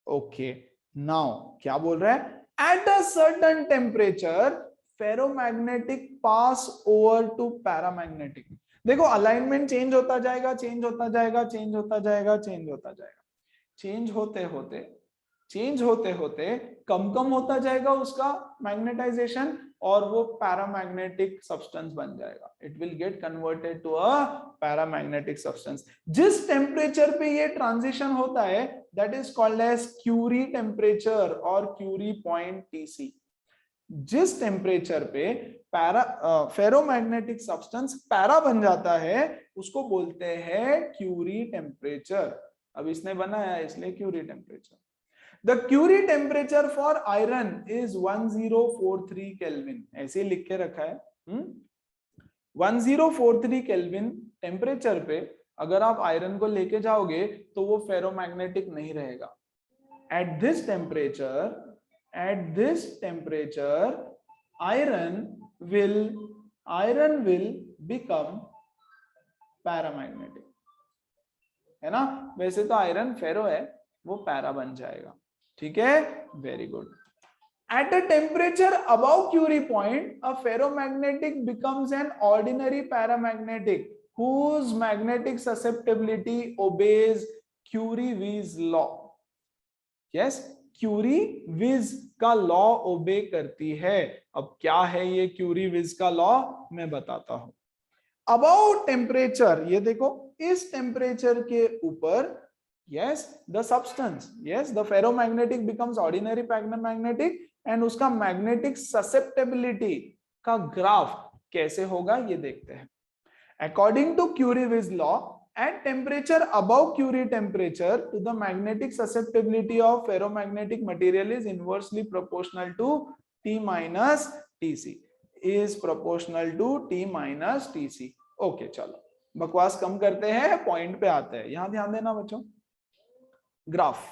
ओके, नाउ क्या बोल रहा है, at a certain temperature ferromagnetic pass over to paramagnetic. देखो अलाइनमेंट चेंज होता जाएगा, चेंज होता जाएगा, चेंज होता जाएगा, चेंज होता जाएगा, चेंज होते होते कम कम होता जाएगा उसका मैग्नेटाइजेशन, और वो पैरामैग्नेटिक सब्सटेंस बन जाएगा, it will get converted to a paramagnetic substance. जिस टेम्परेचर पे ये ट्रांजिशन होता है that is called as Curie temperature और क्यूरी पॉइंट टीसी। जिस टेम्परेचर पे फेरोमैग्नेटिक सब्सटेंस पैरा बन जाता है उसको बोलते हैं क्यूरी टेम्परेचर। अब इसने बनाया इसलिए Curie temperature. The Curie temperature for iron is 1043 Kelvin, ऐसे लिख के रखा है। 1043 केल्विन टेम्परेचर पे अगर आप आयरन को लेके जाओगे तो वो फेरोमैग्नेटिक नहीं रहेगा, at this temperature iron will become paramagnetic, है ना। वैसे तो आयरन फेरो है, वो पैरा बन जाएगा, ठीक है, very good. At a temperature above Curie point, a ferromagnetic becomes an ordinary paramagnetic whose magnetic susceptibility obeys Curie-Weiss law. Yes, Curie-Weiss का लॉ ओबे करती है। अब क्या है ये Curie-Weiss का लॉ, मैं बताता हूं। Above टेम्परेचर, ये देखो इस टेम्परेचर के ऊपर, yes, the substance, yes, the ferromagnetic becomes ordinary paramagnetic and उसका मैग्नेटिक ससेप्टेबिलिटी का ग्राफ कैसे होगा ये देखते हैं। According to Curie-Weiss law, at temperature above Curie temperature to the magnetic susceptibility of ferromagnetic material is inversely proportional to T minus Tc, is proportional to T minus Tc। Okay, चलो बकवास कम करते हैं, पॉइंट पे आते हैं। यहां ध्यान देना बच्चों, ग्राफ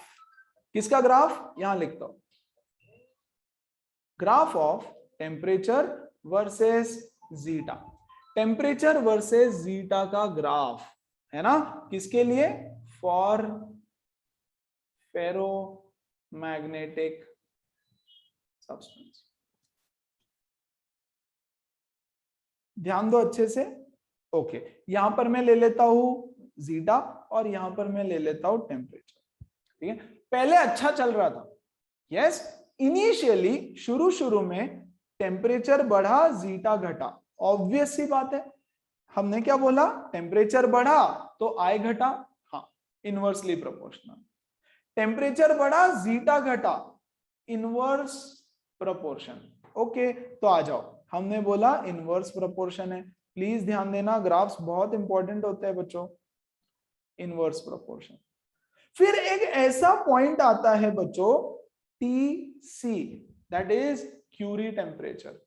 किसका, ग्राफ यहां लिखता हूं, graph of temperature versus zeta, temperature versus zeta का ग्राफ है ना, किसके लिए, फॉर फेरोमैग्नेटिक सब्सटेंस। ध्यान दो अच्छे से, ओके। यहां पर मैं ले लेता हूं जीटा और यहां पर मैं ले लेता हूं टेम्परेचर, ठीक है। पहले अच्छा चल रहा था, यस, इनिशियली शुरू में टेम्परेचर बढ़ा, जीटा घटा, ऑब्वियस सी बात है। हमने क्या बोला, टेम्परेचर बढ़ा तो आई घटा, हाँ, इनवर्सली प्रोपोर्शनल। टेम्परेचर बढ़ा, जीटा घटा, इनवर्स प्रोपोर्शन। ओके, तो आ जाओ, हमने बोला इनवर्स प्रोपोर्शन है। प्लीज ध्यान देना, ग्राफ्स बहुत इंपॉर्टेंट होते हैं बच्चों, इनवर्स प्रोपोर्शन। फिर एक ऐसा पॉइंट आता है बच्चों TC, that is Curie temperature,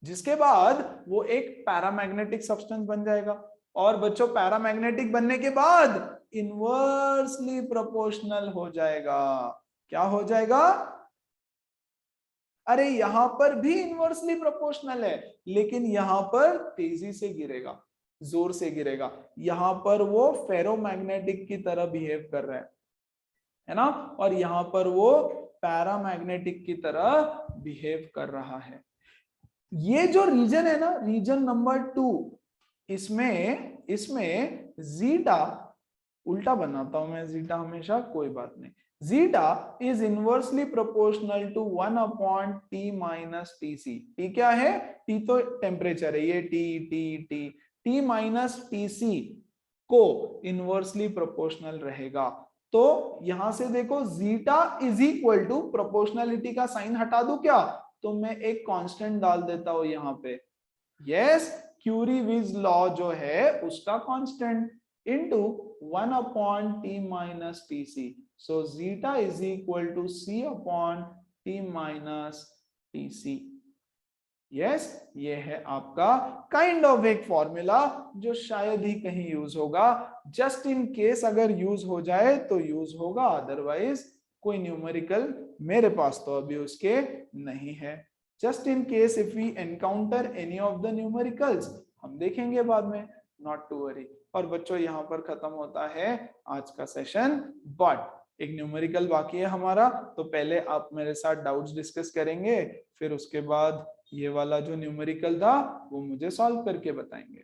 जिसके बाद वो एक पैरामैग्नेटिक सब्सटेंस बन जाएगा। और बच्चों पैरामैग्नेटिक बनने के बाद इनवर्सली प्रोपोर्शनल हो जाएगा। क्या हो जाएगा, अरे यहां पर भी इनवर्सली प्रोपोर्शनल है, लेकिन यहां पर तेजी से गिरेगा, जोर से गिरेगा। यहां पर वो फेरोमैग्नेटिक की तरह बिहेव कर रहा है ना, और यहां पर वो पैरामैग्नेटिक की तरह बिहेव कर रहा है। ये जो रीजन है ना, रीजन नंबर 2, इसमें जीटा, उल्टा बनाता हूं मैं जीटा हमेशा, कोई बात नहीं, zeta is inversely proportional to 1/T minus Tc। T क्या है, टी तो टेम्परेचर है, ये टी माइनस Tc को इनवर्सली प्रोपोर्शनल रहेगा। तो यहां से देखो zeta is equal to, proportionality का साइन हटा दूं क्या, तो मैं एक कांस्टेंट डाल देता हूं यहां पे, यस, Curie-Weiss लॉ जो है उसका constant into 1/T minus Tc। So zeta is equal to C/T minus Tc। Yes, ये है आपका काइंड ऑफ एक फॉर्मूला जो शायद ही कहीं यूज होगा। जस्ट इन केस अगर यूज हो जाए तो यूज होगा, अदरवाइज कोई न्यूमेरिकल मेरे पास तो अभी उसके नहीं है। Just in case if we encounter any of the numericals, हम देखेंगे बाद में, नॉट टू वरी। और बच्चों यहाँ पर खत्म होता है आज का सेशन, बट एक न्यूमेरिकल बाकी है हमारा, तो पहले आप मेरे साथ डाउट्स डिस्कस करेंगे, फिर उसके बाद ये वाला जो न्यूमेरिकल था वो मुझे सॉल्व करके बताएंगे।